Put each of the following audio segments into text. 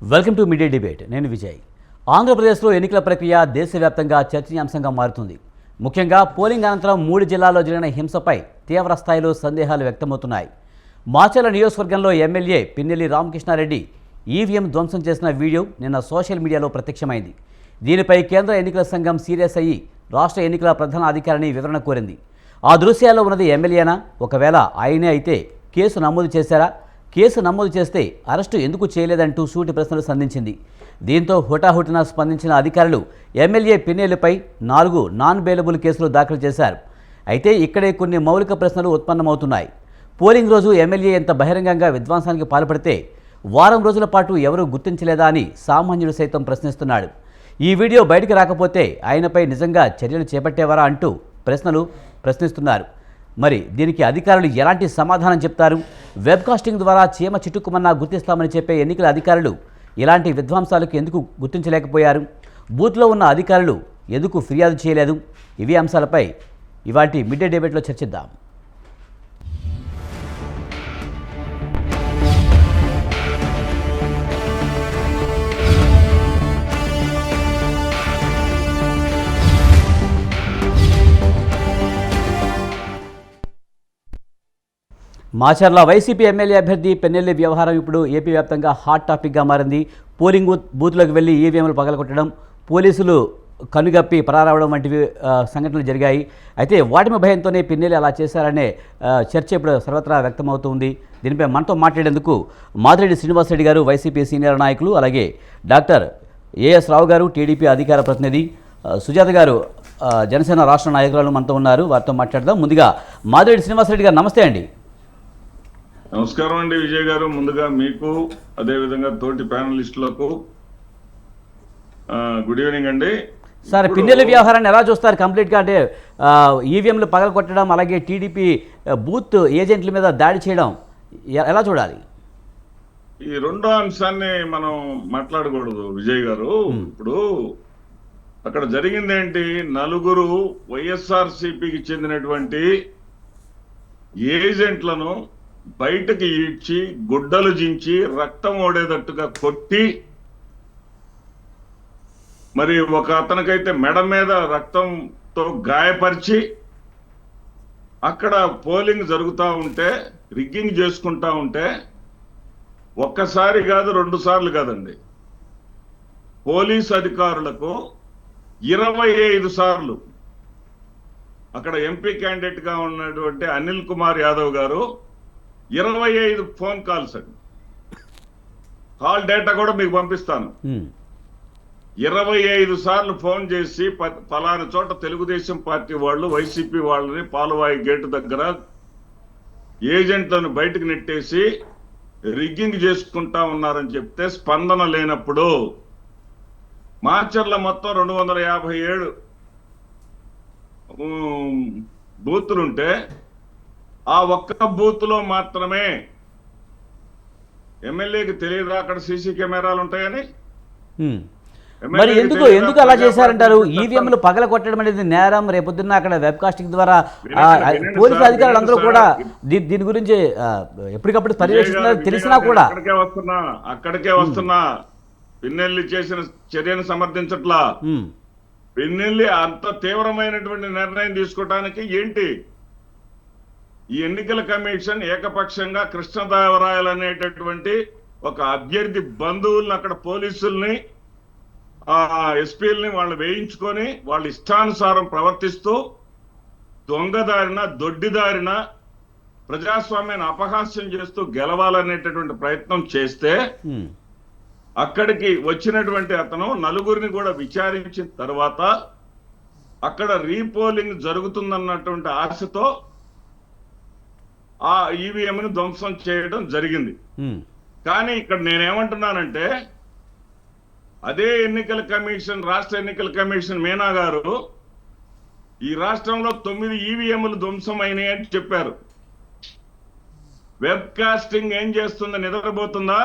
Welcome to media debate. నేను విజయ్. ఆంధ్రప్రదేశ్లో ఎన్నికల ప్రక్రియ దేశవ్యాప్తంగా చర్చనీయాంశంగా మారుతుంది. ముఖ్యంగా పోలింగ్ అనంతరం 3 జిల్లాల్లో జరిగిన హింసపై తీవ్ర స్థాయిలో సందేహాలు వ్యక్తమవుతున్నాయి. మాచర్ల నియోజకవర్గంలో ఎమ్మెల్యే పిన్నెల్లి రామకృష్ణారెడ్డి ఈవీఎం ధ్వంసం చేసిన వీడియో నిన్న సోషల్ మీడియాలో ప్రత్యక్షమైంది. దీనిపై కేంద్ర ఎన్నికల సంఘం సీరియస్ అయ్యి రాష్ట్ర ఎన్నికల ప్రధాన అధికారిని వివరణ కోరింది. ఆ దృశ్యాల్లో ఉన్నది ఎమ్మెల్యేనా? ఒకవేళ ఆయనే అయితే కేసు నమోదు చేశారా? కేసు నమోదు చేస్తే అరెస్టు ఎందుకు చేయలేదంటూ సూటి ప్రశ్నలు సంధించింది. దీంతో హుటాహుటిన స్పందించిన అధికారులు ఎమ్మెల్యే పిన్నెల్లిపై 4 నాన్ బెయిలబుల్ కేసులు దాఖలు చేశారు. అయితే ఇక్కడే కొన్ని మౌలిక ప్రశ్నలు ఉత్పన్నమవుతున్నాయి. పోలింగ్ రోజు ఎమ్మెల్యే ఎంత బహిరంగంగా విధ్వంసానికి పాల్పడితే వారం రోజుల పాటు ఎవరూ గుర్తించలేదా అని సామాన్యుడు సైతం ప్రశ్నిస్తున్నాడు. ఈ వీడియో బయటికి రాకపోతే ఆయనపై నిజంగా చర్యలు చేపట్టేవారా అంటూ ప్రశ్నిస్తున్నారు. మరి దీనికి అధికారులు ఎలాంటి సమాధానం చెప్తారు? వెబ్కాస్టింగ్ ద్వారా చీమ చిట్టుకుమన్నా గుర్తిస్తామని చెప్పే ఎన్నికల అధికారులు ఇలాంటి విధ్వంసాలకు ఎందుకు గుర్తించలేకపోయారు? బూత్లో ఉన్న అధికారులు ఎందుకు ఫిర్యాదు చేయలేదు? ఇవి అంశాలపై ఇవాటి మిడ్ డే డిబేట్లో చర్చిద్దాం. మాచర్ల వైసీపీ ఎమ్మెల్యే అభ్యర్థి పిన్నెల్లి వ్యవహారం ఇప్పుడు ఏపీ వ్యాప్తంగా హాట్ టాపిక్గా మారింది. పోలింగ్ బూత్లోకి వెళ్ళి ఈవీఎంలు పగలగొట్టడం, పోలీసులు కనుగప్పి పరారవడం వంటివి సంఘటనలు జరిగాయి. అయితే వాటిమి భయంతోనే పిన్నెల్లి అలా చేశారనే చర్చ ఇప్పుడు సర్వత్రా వ్యక్తమవుతుంది. దీనిపై మనతో మాట్లాడేందుకు మాదిరెడ్డి శ్రీనివాసరెడ్డి గారు, వైసీపీ సీనియర్ నాయకులు, అలాగే డాక్టర్ ఏఎస్ రావు గారు, టీడీపీ అధికార ప్రతినిధి, సుజాత గారు, జనసేన రాష్ట్ర నాయకురాలు మనతో ఉన్నారు. వారితో మాట్లాడదాం. ముందుగా మాదిరెడ్డి శ్రీనివాసరెడ్డి గారు, నమస్తే అండి. నమస్కారం అండి విజయ్ గారు. ముందుగా మీకు, అదేవిధంగా తోటి ప్యానలిస్టులకు గుడ్ ఈవినింగ్ అండి. సార్, పిన్నెల్లి వ్యవహారాన్ని ఎలా చూస్తారు కంప్లీట్గా? అంటే ఈవీఎంలు పగలగొట్టడం, అలాగే టీడీపీ బూత్ ఏజెంట్ల మీద దాడి చేయడం ఎలా చూడాలి? ఈ రెండో అంశాన్ని మనం మాట్లాడకూడదు విజయ్ గారు. ఇప్పుడు అక్కడ జరిగింది ఏంటి? 4 వైఎస్ఆర్సీపీకి చెందినటువంటి ఏజెంట్లను బయటకు ఈడ్చి గుడ్డలు జించి రక్తం ఓడేటట్టుగా కొట్టి, మరి ఒక అతనికైతే మెడ మీద రక్తంతో గాయపరిచి, అక్కడ పోలింగ్ జరుగుతూ ఉంటే రిగ్గింగ్ చేసుకుంటా ఉంటే ఒక్కసారి కాదు 2 సార్లు కాదండి, పోలీస్ అధికారులకు 25 సార్లు అక్కడ ఎంపీ క్యాండిడేట్ గా ఉన్నటువంటి అనిల్ కుమార్ యాదవ్ గారు 25 ఫోన్ కాల్స్ అండి. కాల్ డేటా కూడా మీకు పంపిస్తాను. 25 సార్లు ఫోన్ చేసి పలానా చోట తెలుగుదేశం పార్టీ వాళ్ళు వైసీపీ వాళ్ళని పాలవాయి గేటు దగ్గర ఏజెంట్లను బయటకు నెట్టేసి రిగ్గింగ్ చేసుకుంటా ఉన్నారని చెప్తే స్పందన లేనప్పుడు మాచర్ల మొత్తం 257 బూతులుంటే ఆ ఒక్క బూత్ లో మాత్రమే ఎమ్మెల్యేకి తెలియదు అక్కడ సీసీ కెమెరాలు ఉంటాయని. మరి ఎందుకు అలా చేశారంటారు? ఈవీఎంలు పగల కొట్టడం అనేది నేరం. రేపొద్దున్న అక్కడ వెబ్కాస్టింగ్ ద్వారా పోలీసు అధికారులు అందరూ కూడా దీని గురించి ఎప్పటికప్పుడు పర్యవేక్షిస్తున్నారు. తెలిసినా కూడా అక్కడికే వస్తున్నా పిన్నెల్లి చేసిన చర్యను సమర్థించట్లా. పిన్నెల్లి అంత తీవ్రమైనటువంటి నిర్ణయం తీసుకోవటానికి ఏంటి? ఈ ఎన్నికల కమిషన్ ఏకపక్షంగా కృష్ణదేవరాయలు అనేటటువంటి ఒక అభ్యర్థి బంధువుల్ని, అక్కడ పోలీసుల్ని, ఎస్పీలని వాళ్ళు వేయించుకొని వాళ్ళ ఇష్టానుసారం ప్రవర్తిస్తూ దొంగదారిన దొడ్డిదారిన ప్రజాస్వామ్యాన్ని అపహాస్యం చేస్తూ గెలవాలనేటటువంటి ప్రయత్నం చేస్తే అక్కడికి వచ్చినటువంటి అతను 4 కూడా విచారించిన తర్వాత అక్కడ రీపోలింగ్ జరుగుతుందన్నటువంటి ఆశతో ఆ ఈవీఎంని ధ్వంసం చేయడం జరిగింది. కానీ ఇక్కడ నేనేమంటున్నానంటే, అదే ఎన్నికల కమిషన్, రాష్ట్ర ఎన్నికల కమిషన్ మీనా గారు ఈ రాష్ట్రంలో 9 ఈవీఎంలు ధ్వంసం అయినాయి అని చెప్పారు. వెబ్ కాస్టింగ్ ఏం చేస్తుందో నిద్రపోతుందా?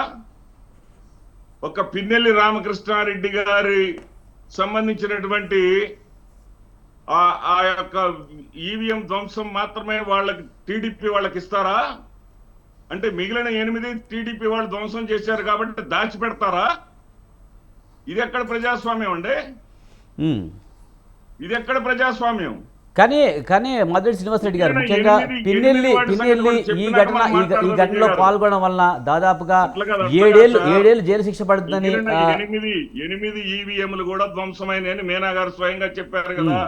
ఒక పిన్నెల్లి రామకృష్ణారెడ్డి గారి సంబంధించినటువంటి ఆ యొక్క ఈవీఎం ధ్వంసం మాత్రమే వాళ్ళకి టీడీపీ వాళ్ళకి ఇస్తారా? అంటే మిగిలిన 8 టీడీపీ వాళ్ళు ధ్వంసం చేశారు కాబట్టి దాచిపెడతారా? ఇది ఎక్కడ ప్రజాస్వామ్యం అండి? ఉమ్. ఇది ఎక్కడ ప్రజాస్వామ్యం? కానీ కానీ మద్దిరెడ్డి శ్రీనివాసరెడ్డి గారు ఈయన ముఖ్యంగా ఎనిమిది వాటి సంగతి కూడా ఈ చెప్పినట్టు ఘటన మనం ఈ మాట్లాడదాం ఘటనలో గారు. పాల్గొనడం వలన దాదాపుగా అట్లా కాదు, 7 ఏళ్ళు జైలు శిక్ష పడుతుందని మిగిలిన 8 ఈవీఎంలు కూడా ధ్వంసమైనని మీనా గారు స్వయంగా చెప్పారు కదా.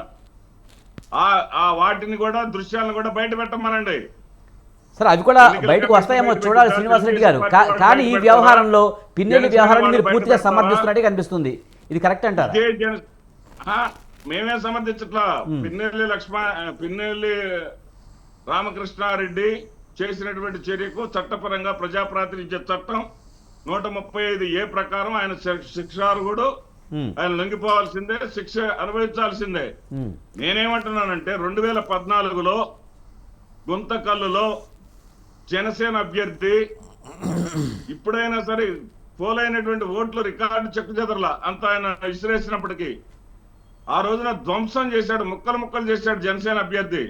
ఆ వాటిని కూడా దృశ్యాలను కూడా బయట పెట్టమనండి. సరే అవి కూడా ఎన్నికల బయటకు వస్తాయేమో కమిషన్ చూడాలి బయట శ్రీనివాసరెడ్డి గారు. పెట్టారు, కానీ ఈ బయట వ్యవహారంలో పిన్నెల్లి జనసేన వ్యవహారాన్ని మీరు వాళ్ళు పూర్తిగా బయట సమర్థిస్తున్నట్టే కనిపిస్తుంది. ఇది కరెక్ట్ అంటారా? ఇదే మేమే సమర్థించట్లా. పిన్నెల్లి రామకృష్ణారెడ్డి చేసినటువంటి చర్యకు చట్టపరంగా ప్రజాప్రాతినిధ్య చట్టం 135A ప్రకారం ఆయన శిక్షార్హుడు. ఆయన లొంగిపోవాల్సిందే, శిక్ష అనుభవించాల్సిందే. నేనేమంటున్నానంటే 2014లో గుంతకల్లులో జనసేన అభ్యర్థి ఇప్పుడైనా సరే పోలైనటువంటి ఓట్లు రికార్డు చెక్కు చెదరలా అంత ఆయన విసిరేసినప్పటికీ ఆ రోజున ధ్వంసం చేశాడు, ముక్కలు చేశాడు జనసేన అభ్యర్థి.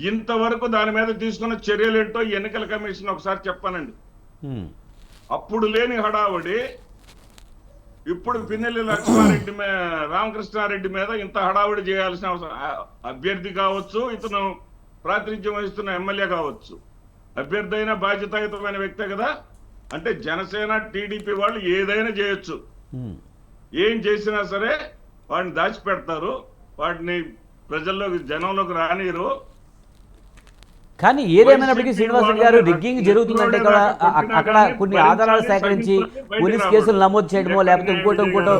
ఇంతవరకు దాని మీద తీసుకున్న చర్యలేంటో ఎన్నికల కమిషన్ ఒకసారి చెప్పానండి. అప్పుడు లేని హడావుడి ఇప్పుడు పిన్నెల్లి లక్ష్మారెడ్డి రామకృష్ణారెడ్డి మీద ఇంత హడావుడి చేయాల్సిన అవసరం. అభ్యర్థి కావచ్చు, ఇతను ప్రాతినిధ్యం వహిస్తున్న ఎమ్మెల్యే కావచ్చు, అభ్యర్థి అయినా బాధ్యతాయుతమైన వ్యక్తే కదా. అంటే జనసేన టీడీపీ వాళ్ళు ఏదైనా చేయొచ్చు, ఏం చేసినా సరే వాడిని దాచిపెడతారు, వాటిని ప్రజల్లోకి జనంలోకి రానిరు. కానీ ఏదేమైనప్పటికీ శ్రీనివాసరెడ్డి గారు రిగ్గింగ్ జరుగుతుందంటే కూడా అక్కడ కొన్ని ఆధారాలు సేకరించి పోలీస్ కేసులు నమోదు చేయడమో లేకపోతే ఇంకోటో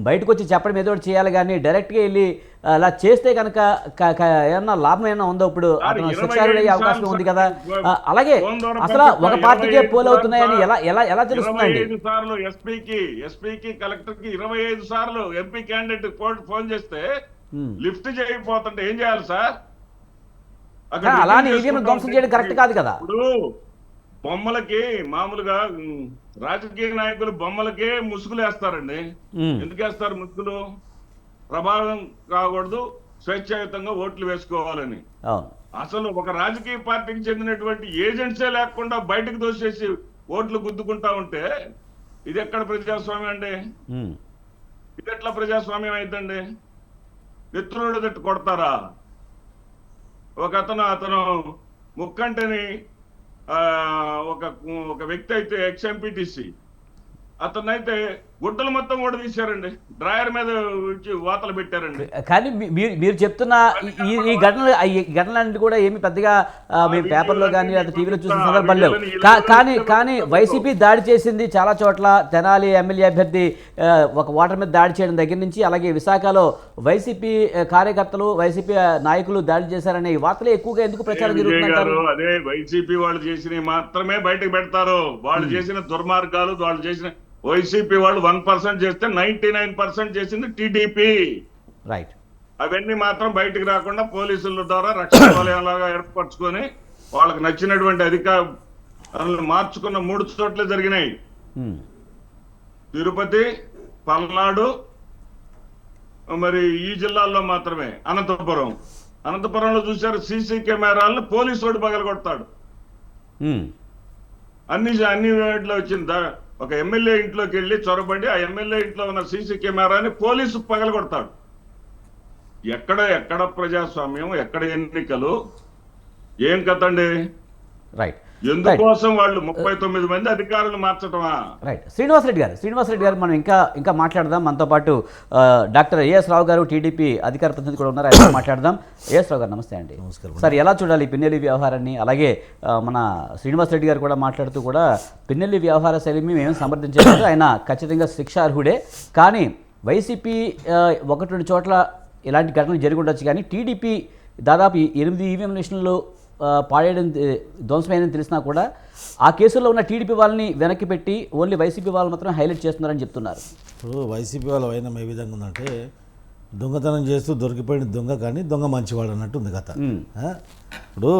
బయటకు వచ్చి చెప్పడం ఏదో ఒకటి చేయాలి. కానీ డైరెక్ట్గా వెళ్ళి అలా చేస్తే కనుక ఏమన్నా లాభం ఏమన్నా ఉందో? ఇప్పుడు అతను శిక్షార్హుడయ్యే అవకాశం ఉంది కదా. అలాగే అసలు ఒక పార్టీకే పోల్ అవుతున్నాయని ఎలా తెలుస్తుందండి? 25 సార్లు ఎస్పీకి కలెక్టర్కి 25 సార్లు ఎంపీ క్యాండిడేట్ ఫోన్ చేస్తే లిఫ్ట్ చేయకపోతుంటే ఏం చేయాలి సార్? అలానే ఈవీఎం ధ్వంసం చేయడం కరెక్ట్ కాదు కదా. ఇప్పుడు బొమ్మలకి మామూలుగా రాజకీయ నాయకులు బొమ్మలకే ముసుగులు వేస్తారండి. ఎందుకు వేస్తారు ముసుగులు? ప్రభావం కాకూడదు, స్వేచ్ఛాయుతంగా ఓట్లు వేసుకోవాలని. అసలు ఒక రాజకీయ పార్టీకి చెందినటువంటి ఏజెంట్సే లేకుండా బయటకు దోసేసి ఓట్లు గుద్దుకుంటా ఉంటే ఇది ఎక్కడ ప్రజాస్వామ్యం అండి? ఇది ఎట్లా ప్రజాస్వామ్యం అయిద్దండి? మిత్రుడు తట్టు కొడతారా? అతను ముక్కంటిని ఒక వ్యక్తి అయితే ఎక్స్ఎంపీటీసీ అతనైతే గుడ్డలు మొత్తం కూడా తీశారండి, డ్రాయర్ మీద వాతలు పెట్టారండి. కానీ మీరు చెప్తున్న ఈ ఘటనలన్నీ కూడా ఏమి పెద్దగా మేము పేపర్లో కానీ లేదా టీవీలో చూసిన సందర్భాలు లేవు. కానీ వైసీపీ దాడి చేసింది చాలా చోట్ల. తెనాలి ఎమ్మెల్యే అభ్యర్థి ఒక ఓటర్ మీద దాడి చేయడం దగ్గర నుంచి, అలాగే విశాఖలో వైసీపీ కార్యకర్తలు వైసీపీ నాయకులు దాడి చేశారనే వార్తలు ఎక్కువగా ఎందుకు ప్రచారం జరుగుతుంటారు? అదే వైసీపీ వాళ్ళు చేసినవి మాత్రమే బయటకు పెడతారు. వాళ్ళు చేసిన దుర్మార్గాలు, వాళ్ళు చేసిన వైసీపీ వాళ్ళు 1% చేస్తే 99% చేసింది టీడీపీ. రైట్. అవన్నీ మాత్రం బయటకు రాకుండా పోలీసుల ద్వారా రక్షణ వలయంలాగా ఏర్పరచుకొని వాళ్ళకి నచ్చినటువంటి అధికారులను మార్చుకున్న 3 చోట్ల జరిగినాయి. తిరుపతి, పల్నాడు, మరి ఈ జిల్లాల్లో మాత్రమే. అనంతపురంలో చూశారు సీసీ కెమెరాలను పోలీసు పగల కొడతాడు. అన్ని వాటిలో వచ్చింది. ఒక ఎమ్మెల్యే ఇంట్లోకి వెళ్ళి చొరబడి ఆ ఎమ్మెల్యే ఇంట్లో ఉన్న సీసీ కెమెరాని పోలీసు పగలగొడతాడు. ఎక్కడ ప్రజాస్వామ్యం, ఎక్కడ ఎన్నికలు, ఏం కథండి? రైట్. ఎందుకోసం వాళ్ళు 39 మంది అధికారులు మార్చటమా? రైట్. శ్రీనివాసరెడ్డి గారు మనం ఇంకా మాట్లాడదాం. మనతో పాటు డాక్టర్ ఏఎస్ రావు గారు టీడీపీ అధికార ప్రతినిధి కూడా ఉన్నారు, ఆయన మాట్లాడదాం. ఏఎస్ రావు గారు నమస్తే అండి. నమస్కారం సార్, ఎలా చూడాలి పిన్నెల్లి వ్యవహారాన్ని? అలాగే మన శ్రీనివాసరెడ్డి గారు కూడా మాట్లాడుతూ కూడా పిన్నెల్లి వ్యవహార శైలిని మేము సమర్థించలేదు, ఆయన ఖచ్చితంగా శిక్షార్హుడే. కానీ వైసీపీ 1-2 చోట్ల ఇలాంటి ఘటనలు జరిగి ఉండొచ్చు, కానీ టీడీపీ దాదాపు 8 ఈవీఎం మిషన్లు పాడేయడం ధ్వంసమైందని తెలిసినా కూడా ఆ కేసుల్లో ఉన్న టీడీపీ వాళ్ళని వెనక్కి పెట్టి ఓన్లీ వైసీపీ వాళ్ళు మాత్రం హైలైట్ చేస్తున్నారని చెప్తున్నారు. ఇప్పుడు వైసీపీ వాళ్ళ వైనం ఏ విధంగా ఉందంటే దొంగతనం చేస్తూ దొరికిపోయిన దొంగ కానీ దొంగ మంచివాడు అన్నట్టు ఉంది కథ. ఇప్పుడు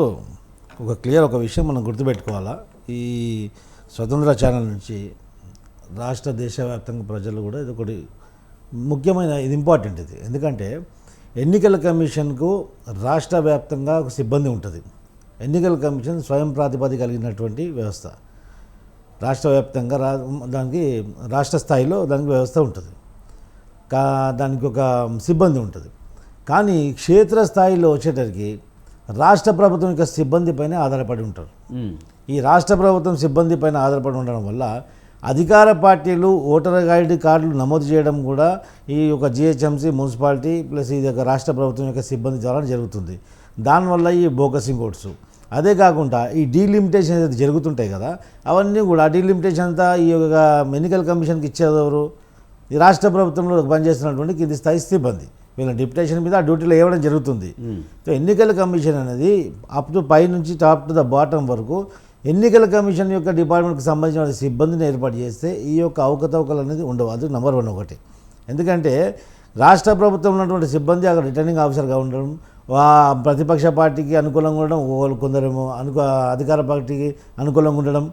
ఒక విషయం మనం గుర్తుపెట్టుకోవాలా. ఈ స్వతంత్ర ఛానల్ నుంచి రాష్ట్ర దేశవ్యాప్తంగా ప్రజలు కూడా ఇది ఒకటి ముఖ్యమైన, ఇది ఇంపార్టెంట్. ఇది ఎందుకంటే ఎన్నికల కమిషన్కు రాష్ట్ర వ్యాప్తంగా ఒక సిబ్బంది ఉంటుంది. ఎన్నికల కమిషన్ స్వయం ప్రాతిపదిక కలిగినటువంటి వ్యవస్థ. రాష్ట్ర వ్యాప్తంగా దానికి రాష్ట్ర స్థాయిలో దానికి వ్యవస్థ ఉంటుంది, దానికి ఒక సిబ్బంది ఉంటుంది. కానీ క్షేత్రస్థాయిలో వచ్చేటరికి రాష్ట్ర ప్రభుత్వం యొక్క సిబ్బంది పైన ఆధారపడి ఉంటారు. ఈ రాష్ట్ర ప్రభుత్వం సిబ్బంది పైన ఆధారపడి ఉండడం వల్ల అధికార పార్టీలు ఓటర్ ఐడి కార్డులు నమోదు చేయడం కూడా ఈ యొక్క జిహెచ్ఎంసీ, మున్సిపాలిటీ ప్లస్ ఇది యొక్క రాష్ట్ర ప్రభుత్వం యొక్క సిబ్బంది ద్వారా జరుగుతుంది. దానివల్ల ఈ బోకసింగ్ ఓట్స్, అదే కాకుండా ఈ డీలిమిటేషన్ ఏదైతే జరుగుతుంటాయి కదా, అవన్నీ కూడా డీలిమిటేషన్ అంతా ఈ యొక్క ఎన్నికల కమిషన్కి ఇచ్చేదెవరు? ఈ రాష్ట్ర ప్రభుత్వంలో పనిచేస్తున్నటువంటి కింది స్థాయి సిబ్బంది వీళ్ళ డిప్యుటేషన్ మీద ఆ డ్యూటీలో ఇవ్వడం జరుగుతుంది. సో ఎన్నికల కమిషన్ అనేది అప్ టు పై నుంచి టాప్ టు ద బాటం వరకు ఎన్నికల కమిషన్ యొక్క డిపార్ట్మెంట్కి సంబంధించిన సిబ్బందిని ఏర్పాటు చేస్తే ఈ యొక్క అవకతవకలు అనేది ఉండవు. అది నెంబర్ 1 ఒకటి. ఎందుకంటే రాష్ట్ర ప్రభుత్వం ఉన్నటువంటి సిబ్బంది అక్కడ రిటర్నింగ్ ఆఫీసర్గా ఉండడం, ప్రతిపక్ష పార్టీకి అనుకూలంగా ఉండడం, కొందరేమో అధికార పార్టీకి అనుకూలంగా ఉండడం,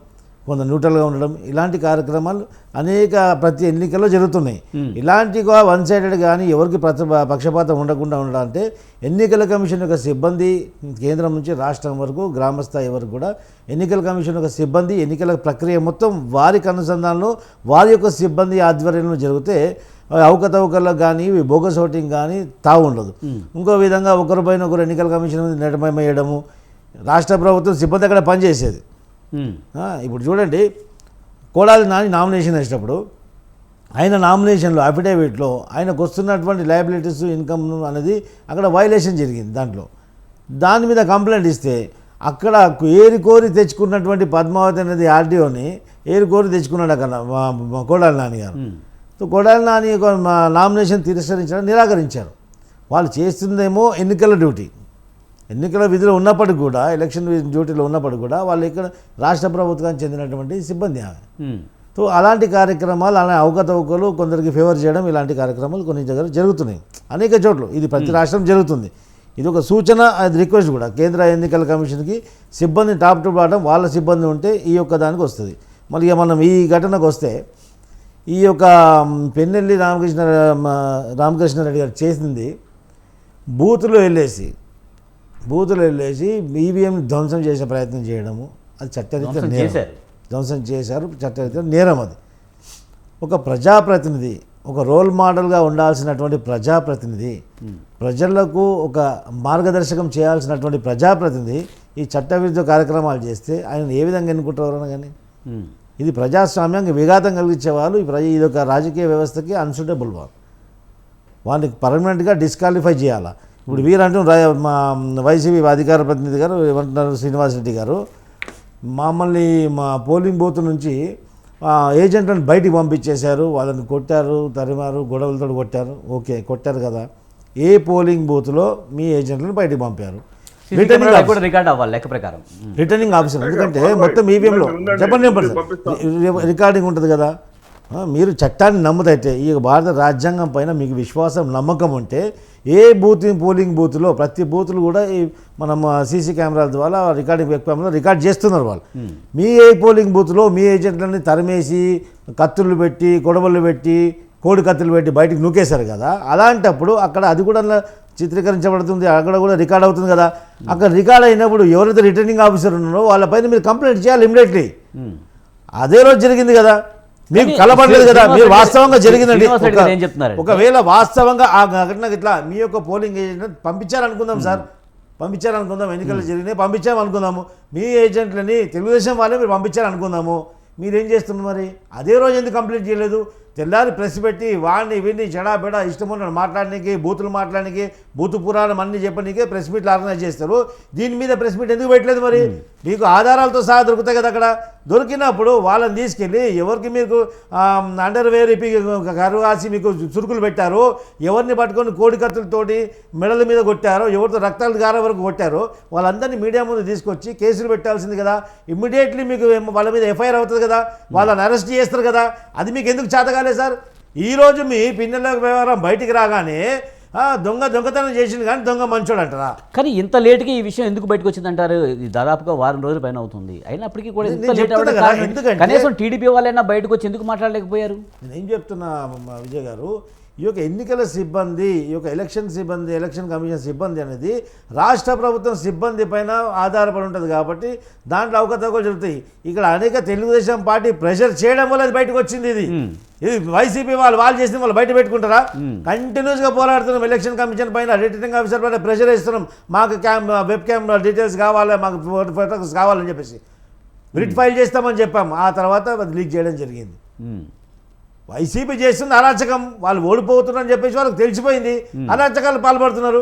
కొంత న్యూట్రల్గా ఉండడం, ఇలాంటి కార్యక్రమాలు అనేక ప్రతి ఎన్నికల్లో జరుగుతున్నాయి. ఇలాంటి వన్ సైడెడ్ కానీ ఎవరికి పక్షపాతం ఉండకుండా ఉండాలంటే ఎన్నికల కమిషన్ యొక్క సిబ్బంది కేంద్రం నుంచి రాష్ట్రం వరకు గ్రామ స్థాయి వరకు కూడా ఎన్నికల కమిషన్ యొక్క సిబ్బంది ఎన్నికల ప్రక్రియ మొత్తం వారికి అనుసంధానంలో వారి యొక్క సిబ్బంది ఆధ్వర్యంలో జరిగితే అవకతవకల్లో కానీ బోగస్ ఓటింగ్ కానీ తావు ఉండదు. ఇంకో విధంగా ఒకరిపైన ఒకరు ఎన్నికల కమిషన్ మీద నెటమయమేయడము, రాష్ట్ర ప్రభుత్వం సిబ్బంది అక్కడ పనిచేసేది. ఇప్పుడు చూడండి, కొడాలి నాని నామినేషన్ వేసేటప్పుడు ఆయన నామినేషన్లో అఫిడేవిట్లో ఆయనకు వస్తున్నటువంటి లయబిలిటీస్, ఇన్కమ్ అనేది అక్కడ వైలేషన్ జరిగింది. దాని మీద కంప్లైంట్ ఇస్తే అక్కడ ఏరికోరి తెచ్చుకున్నటువంటి పద్మావతి అనేది ఆర్డీఓని ఏరికోరి తెచ్చుకున్నాడు అక్కడ కొడాలి నాని గారు. సో కొడాలి నాని నామినేషన్ తిరస్కరించడం నిరాకరించారు. వాళ్ళు చేస్తుందేమో ఎన్నికల డ్యూటీ, ఎన్నికల విధిలో ఉన్నప్పటికీ కూడా, ఎలక్షన్ డ్యూటీలో ఉన్నప్పటికీ కూడా వాళ్ళు ఇక్కడ రాష్ట్ర ప్రభుత్వానికి చెందినటువంటి సిబ్బంది ఆమె. సో అలాంటి కార్యక్రమాలు, అలా అవకతవకలు, కొందరికి ఫేవర్ చేయడం, ఇలాంటి కార్యక్రమాలు కొన్ని దగ్గర జరుగుతున్నాయి అనేక చోట్ల. ఇది ప్రతి రాష్ట్రం జరుగుతుంది. ఇది ఒక సూచన, అది రిక్వెస్ట్ కూడా కేంద్ర ఎన్నికల కమిషన్కి సిబ్బంది టాప్ టు బాటం వాళ్ళ సిబ్బంది ఉంటే ఈ యొక్క దానికి వస్తుంది. మళ్ళీ మనం ఈ ఘటనకు వస్తే ఈ యొక్క పెన్నెల్లి రామకృష్ణారెడ్డి గారు చేసింది బూతులు వెళ్ళేసి ఈవీఎం ధ్వంసం చేసే ప్రయత్నం చేయడము, అది చట్టరీత్యా నేరం. ధ్వంసం చేశారు, చట్టరీత్యా నేరం. అది ఒక ప్రజాప్రతినిధి, ఒక రోల్ మోడల్గా ఉండాల్సినటువంటి ప్రజాప్రతినిధి, ప్రజలకు ఒక మార్గదర్శకం చేయాల్సినటువంటి ప్రజాప్రతినిధి ఈ చట్టవిరుద్ధ కార్యక్రమాలు చేస్తే ఆయన ఏ విధంగా ఎన్నుకుంటారు కానీ ఇది ప్రజాస్వామ్యానికి విఘాతం కలిగించే వాళ్ళు. ఇది ఒక రాజకీయ వ్యవస్థకి అన్సూటబుల్. వాళ్ళకి పర్మనెంట్గా డిస్క్వాలిఫై చేయాలా. ఇప్పుడు వీరంటూ మా వైసీపీ అధికార ప్రతినిధి గారు ఏమంటున్నారు, శ్రీనివాసరెడ్డి గారు, మమ్మల్ని మా పోలింగ్ బూత్ నుంచి ఏజెంట్లను బయటికి పంపించేశారు, వాళ్ళని కొట్టారు, తరిమారు, గొడవలతో కొట్టారు. ఓకే, కొట్టారు కదా, ఏ పోలింగ్ బూత్లో మీ ఏజెంట్లను బయటికి పంపారు? Returning officer. ఎందుకంటే మొత్తం ఈవీఎంలో చెప్పండి రికార్డింగ్ ఉంటుంది కదా. మీరు చట్టాన్ని నమ్ముతైతే ఈ భారత రాజ్యాంగం పైన మీకు విశ్వాసం, నమ్మకం ఉంటే ఏ పోలింగ్ బూత్లో ప్రతి బూత్లు కూడా మనం సీసీ కెమెరాల ద్వారా రికార్డింగ్ కెమెరా రికార్డ్ చేస్తున్నారు వాళ్ళు. మీ ఏ పోలింగ్ బూత్లో మీ ఏజెంట్లని తరిమేసి కత్తులు పెట్టి, గొడవలు పెట్టి, కోడి కత్తులు పెట్టి బయటికి నూకేశారు కదా, అలాంటప్పుడు అక్కడ అది కూడా చిత్రీకరించబడుతుంది, అక్కడ కూడా రికార్డ్ అవుతుంది కదా. అక్కడ రికార్డ్ అయినప్పుడు ఎవరైతే రిటర్నింగ్ ఆఫీసర్ ఉన్నారో వాళ్ళపైన మీరు కంప్లైంట్ చేయాలి ఇమీడియట్లీ. అదే రోజు జరిగింది కదా, మీకు కలపడలేదు కదా, మీరు వాస్తవంగా జరిగిందండి. ఒకవేళ వాస్తవంగా ఆ ఘటనకు ఇట్లా మీ యొక్క పోలింగ్ ఏజెంట్ పంపించారనుకుందాం సార్, పంపించారనుకుందాం, ఎన్నికలు జరిగినాయి పంపించామనుకుందాము, మీ ఏజెంట్లని తెలుగుదేశం వాళ్ళే మీరు పంపించారనుకుందాము, మీరేం చేస్తున్నారు మరి? అదే రోజు ఎందుకు కంప్లీట్ చేయలేదు? తెల్లారి ప్రెస్ పెట్టి వాడిని వీడిని చెడాబెడా ఇష్టమున్న మాట్లాడడానికి, బూతులు మాట్లాడడానికి, బూతు పురాణం అన్నీ చెప్పడానికే ప్రెస్ మీట్లు ఆర్గనైజ్ చేస్తారు. దీని మీద ప్రెస్ మీట్ ఎందుకు పెట్టలేదు మరి? మీకు ఆధారాలతో సహా దొరుకుతాయి కదా. అక్కడ దొరికినప్పుడు వాళ్ళని తీసుకెళ్ళి ఎవరికి మీకు అండర్వేర్ ఇప్పి కరువాసి మీకు చురుకులు పెట్టారో, ఎవరిని పట్టుకొని కోడి కత్తులతోటి మెడల మీద కొట్టారో, ఎవరితో రక్తాలు గారే వరకు కొట్టారో వాళ్ళందరినీ మీడియా ముందు తీసుకొచ్చి కేసులు పెట్టాల్సింది కదా. ఇమ్మీడియట్లీ మీకు వాళ్ళ మీద ఎఫ్ఐఆర్ అవుతుంది కదా, వాళ్ళని అరెస్ట్ చేస్తారు కదా. అది మీకు ఎందుకు చేతగాలేదు సార్? ఈరోజు మీ పిన్నెల వ్యవహారం బయటికి రాగానే దొంగతనం చేసింది కానీ దొంగ మంచోడు అంటారా? కానీ ఇంత లేట్గా ఈ విషయం ఎందుకు బయటకు వచ్చిందంటారు? దాదాపుగా వారం రోజుల పైన అవుతుంది, అయినప్పటికీ కూడా ఇంత లేట్ అవ్వడం కనీసం టీడీపీ వాళ్ళైనా బయటకు వచ్చి ఎందుకు మాట్లాడలేకపోయారు? నేనేం చెప్తున్నా విజయ్ గారు, ఈ యొక్క ఎన్నికల సిబ్బంది, ఈ యొక్క ఎలక్షన్ సిబ్బంది, ఎలక్షన్ కమిషన్ సిబ్బంది అనేది రాష్ట్ర ప్రభుత్వం సిబ్బంది పైన ఆధారపడి ఉంటుంది కాబట్టి దాంట్లో అవకతవకలు జరుగుతాయి. ఇక్కడ అనేక తెలుగుదేశం పార్టీ ప్రెషర్ చేయడం వల్ల అది బయటకు వచ్చింది. ఇది వైసీపీ వాళ్ళు చేసిన వాళ్ళు బయట పెట్టుకుంటారా? కంటిన్యూస్గా పోరాడుతున్నాం ఎలక్షన్ కమిషన్ పైన, రిటర్నింగ్ ఆఫీసర్ పైన ప్రెషర్ ఇస్తున్నాం. మాకు వెబ్ క్యామ్ డీటెయిల్స్ కావాలి, మాకు ఫోటోస్ కావాలని చెప్పేసి రిట్ ఫైల్ చేస్తామని చెప్పాం. ఆ తర్వాత అది లీక్ చేయడం జరిగింది. వైసీపీ చేస్తుంది అరాచకం, వాళ్ళు ఓడిపోతున్నారని చెప్పేసి వాళ్ళకి తెలిసిపోయింది, అరాచకాలు పాల్పడుతున్నారు.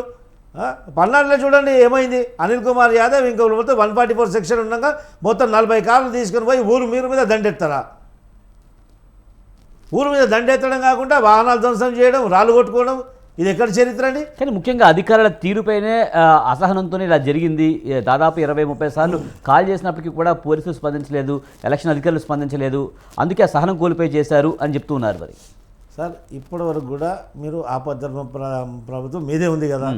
పల్నాడులో చూడండి ఏమైంది, అనిల్ కుమార్ యాదవ్ ఇంకో మొత్తం 144 సెక్షన్ ఉండగా మొత్తం 40 కార్లు తీసుకుని పోయి ఊరు మీద దండెత్తారా? ఊరు మీద దండెత్తడం కాకుండా వాహనాలు ధ్వంసం చేయడం, రాళ్ళు కొట్టుకోవడం, ఇది ఎక్కడ చరిత్ర అండి? కానీ ముఖ్యంగా అధికారుల తీరుపైనే అసహనంతోనే ఇలా జరిగింది. దాదాపు 20-30 సార్లు కాల్ చేసినప్పటికీ కూడా పోలీసులు స్పందించలేదు, ఎలక్షన్ అధికారులు స్పందించలేదు, అందుకే ఆ సహనం కోల్పోయి చేశారు అని చెప్తూ ఉన్నారు. మరి సార్ ఇప్పటి వరకు కూడా మీరు ఆపద్ధర్మ ప్రభుత్వం మీదే ఉంది కదా,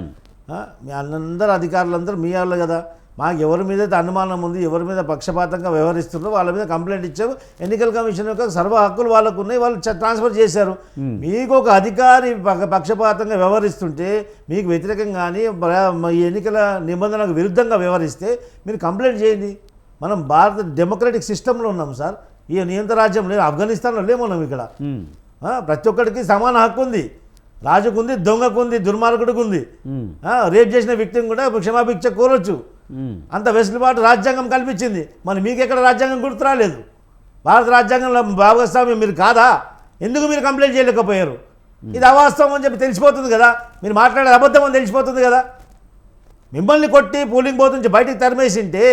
మీ అందరు అధికారులందరూ మీ వాళ్ళు కదా. మాకు ఎవరి మీద అయితే అనుమానం ఉంది, ఎవరి మీద పక్షపాతంగా వ్యవహరిస్తున్నారో వాళ్ళ మీద కంప్లైంట్ ఇచ్చాము. ఎన్నికల కమిషన్ యొక్క సర్వ హక్కులు వాళ్ళకు ఉన్నాయి, వాళ్ళు ట్రాన్స్ఫర్ చేశారు. మీకు ఒక అధికారి పక్షపాతంగా వ్యవహరిస్తుంటే, మీకు వ్యతిరేకంగా కానీ ఈ ఎన్నికల నిబంధనలకు విరుద్ధంగా వ్యవహరిస్తే మీరు కంప్లైంట్ చేయండి. మనం భారత డెమోక్రటిక్ సిస్టంలో ఉన్నాం సార్, ఈ నియంత్ర రాజ్యం లేదు, ఆఫ్ఘనిస్తాన్లో లేమున్నాం. ఇక్కడ ప్రతి ఒక్కరికి సమాన హక్కు ఉంది. రాజుకుంది, దొంగకుంది, దుర్మార్గుడికి ఉంది. రేప్ చేసిన వ్యక్తిని కూడా క్షమాభిక్ష కోరొచ్చు. అంత వెసులుబాటు రాజ్యాంగం కల్పించింది. మరి మీకు ఎక్కడ రాజ్యాంగం గుర్తు రాలేదు? భారత రాజ్యాంగంలో భాగస్వామ్యం మీరు కాదా? ఎందుకు మీరు కంప్లైంట్ చేయలేకపోయారు? ఇది అవాస్తవం అని చెప్పి తెలిసిపోతుంది కదా, మీరు మాట్లాడే అబద్ధం అని తెలిసిపోతుంది కదా. మిమ్మల్ని కొట్టి పోలింగ్ బూత్ నుంచి బయటికి తరిమేసింటే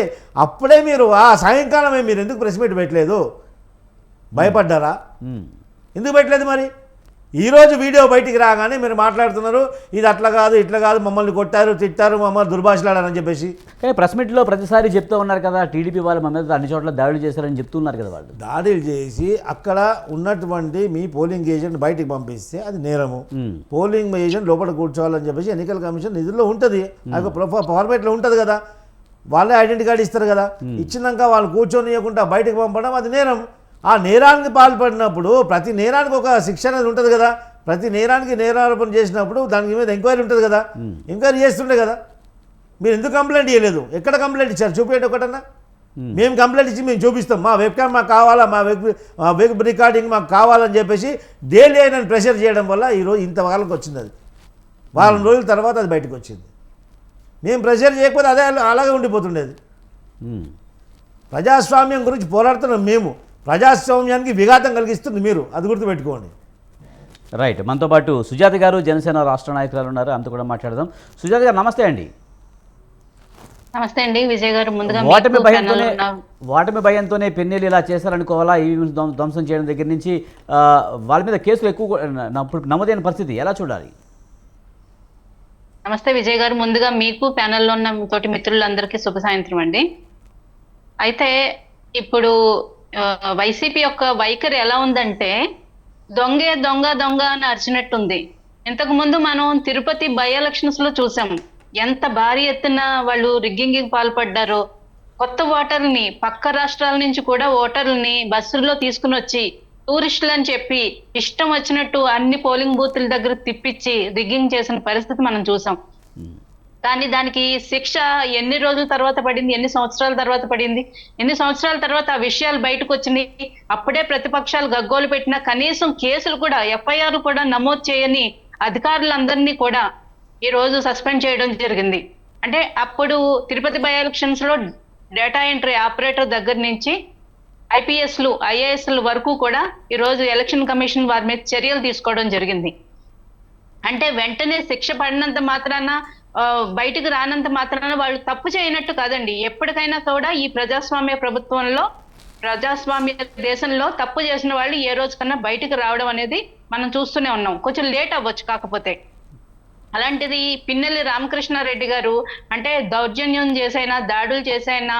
అప్పుడే మీరు ఆ సాయంకాలమే మీరు ఎందుకు ప్రెస్ మీట్ పెట్టలేదు? భయపడ్డారా? ఎందుకు పెట్టలేదు? మరి ఈరోజు వీడియో బయటికి రాగానే మీరు మాట్లాడుతున్నారు, ఇది అట్లా కాదు ఇట్లా కాదు, మమ్మల్ని కొట్టారు, తిట్టారు, మమ్మల్ని దుర్భాషలాడారని చెప్పేసి. కానీ ప్రెస్ మీట్లో ప్రతిసారి చెప్తూ ఉన్నారు కదా, టీడీపీ వాళ్ళు మా మీద అన్ని చోట్ల దాడులు చేశారని చెప్తున్నారు కదా. వాళ్ళు దాడులు చేసి అక్కడ ఉన్నటువంటి మీ పోలింగ్ ఏజెంట్ బయటికి పంపిస్తే అది నేరము. పోలింగ్ ఏజెంట్ లోపల కూర్చోవాలని చెప్పేసి ఎన్నికల కమిషన్ నిధుల్లో ఉంటుంది, అది ఫార్మేట్లో ఉంటుంది కదా. వాళ్ళే ఐడెంటిటీ కార్డు ఇస్తారు కదా, ఇచ్చినాక వాళ్ళు కూర్చొనియకుండా బయటకు పంపడం అది నేరం. ఆ నేరానికి పాల్పడినప్పుడు ప్రతి నేరానికి ఒక శిక్ష అనేది ఉంటుంది కదా. ప్రతి నేరానికి నేరారోపణ చేసినప్పుడు దానికి మీద ఎంక్వైరీ ఉంటుంది కదా, ఎంక్వైరీ చేస్తుండే కదా. మీరు ఎందుకు కంప్లైంట్ చేయలేదు? ఎక్కడ కంప్లైంట్ ఇచ్చారు? చూపించండి ఒకటన్నా. మేము కంప్లైంట్ ఇచ్చి మేము చూపిస్తాం, మా వెబ్ క్యామ్ మాకు కావాలా, మా వెబ్ రికార్డింగ్ మాకు కావాలని చెప్పేసి డైలీ అయినా ప్రెషర్ చేయడం వల్ల ఈరోజు ఇంతకాలంకి వచ్చింది. అది వారం రోజుల తర్వాత అది బయటకు వచ్చింది. మేము ప్రెషర్ చేయకపోతే అదే అలాగే ఉండిపోతుండేది. ప్రజాస్వామ్యం గురించి పోరాడుతున్నాం మేము, ప్రజాస్వామ్యానికి విఘాతం కలిగిస్తుంది మీరు, అది గుర్తుపెట్టుకోండి. రైట్, మనతో పాటు సుజాత గారు జనసేన రాష్ట్ర నాయకురాలు ఉన్నారు, అంతా కూడా మాట్లాడదాం. సుజాత గారు నమస్తే అండి. నమస్తే అండి విజయ్ గారు. ముందుగా ఓటమి భయంతోనే పెన్నెలు ఇలా చేశారనుకోవాలా? ఈవీఎం ధ్వంసం చేయడం దగ్గర నుంచి వాళ్ళ మీద కేసులు ఎక్కువ నమోదైన పరిస్థితి ఎలా చూడాలి? నమస్తే విజయ్ గారు. ముందుగా మీకు ప్యానెల్లో ఉన్న తోటి మిత్రులందరికీ శుభ సాయంత్రం అండి. అయితే ఇప్పుడు వైసీపీ యొక్క వైఖరి ఎలా ఉందంటే, దొంగే దొంగ దొంగ అని అరిచినట్టుంది. ఇంతకు ముందు మనం తిరుపతి బై ఎలక్షన్స్ లో చూసాం ఎంత భారీ ఎత్తున వాళ్ళు రిగ్గింగ్ పాల్పడ్డారో. కొత్త ఓటర్లని పక్క రాష్ట్రాల నుంచి కూడా ఓటర్లని బస్సుల్లో తీసుకుని వచ్చి టూరిస్టులు అని చెప్పి ఇష్టం వచ్చినట్టు అన్ని పోలింగ్ బూత్ల దగ్గర తిప్పించి రిగ్గింగ్ చేసిన పరిస్థితి మనం చూసాం. కానీ దానికి శిక్ష ఎన్ని రోజుల తర్వాత పడింది, ఎన్ని సంవత్సరాల తర్వాత పడింది, ఎన్ని సంవత్సరాల తర్వాత ఆ విషయాలు బయటకు వచ్చినాయి. అప్పుడే ప్రతిపక్షాలు గగ్గోలు పెట్టినా కనీసం కేసులు కూడా, ఎఫ్ఐఆర్ కూడా నమోదు చేయని అధికారులందరినీ కూడా ఈ రోజు సస్పెండ్ చేయడం జరిగింది. అంటే అప్పుడు తిరుపతి బై ఎలక్షన్స్ లో డేటా ఎంట్రీ ఆపరేటర్ దగ్గర నుంచి ఐపీఎస్లు, ఐఏఎస్లు వరకు కూడా ఈ రోజు ఎలక్షన్ కమిషన్ వారి మీద చర్యలు తీసుకోవడం జరిగింది. అంటే వెంటనే శిక్ష పడినంత మాత్రాన, బయటకు రానంత మాత్రాన వాళ్ళు తప్పు చేయనట్టు కాదండి. ఎప్పటికైనా కూడా ఈ ప్రజాస్వామ్య ప్రభుత్వంలో, ప్రజాస్వామ్య దేశంలో తప్పు చేసిన వాళ్ళు ఏ రోజు కన్నా బయటకు రావడం అనేది మనం చూస్తూనే ఉన్నాం. కొంచెం లేట్ అవ్వచ్చు కాకపోతే. అలాంటిది పిన్నెల్లి రామకృష్ణారెడ్డి గారు అంటే దౌర్జన్యం చేసైనా, దాడులు చేసైనా,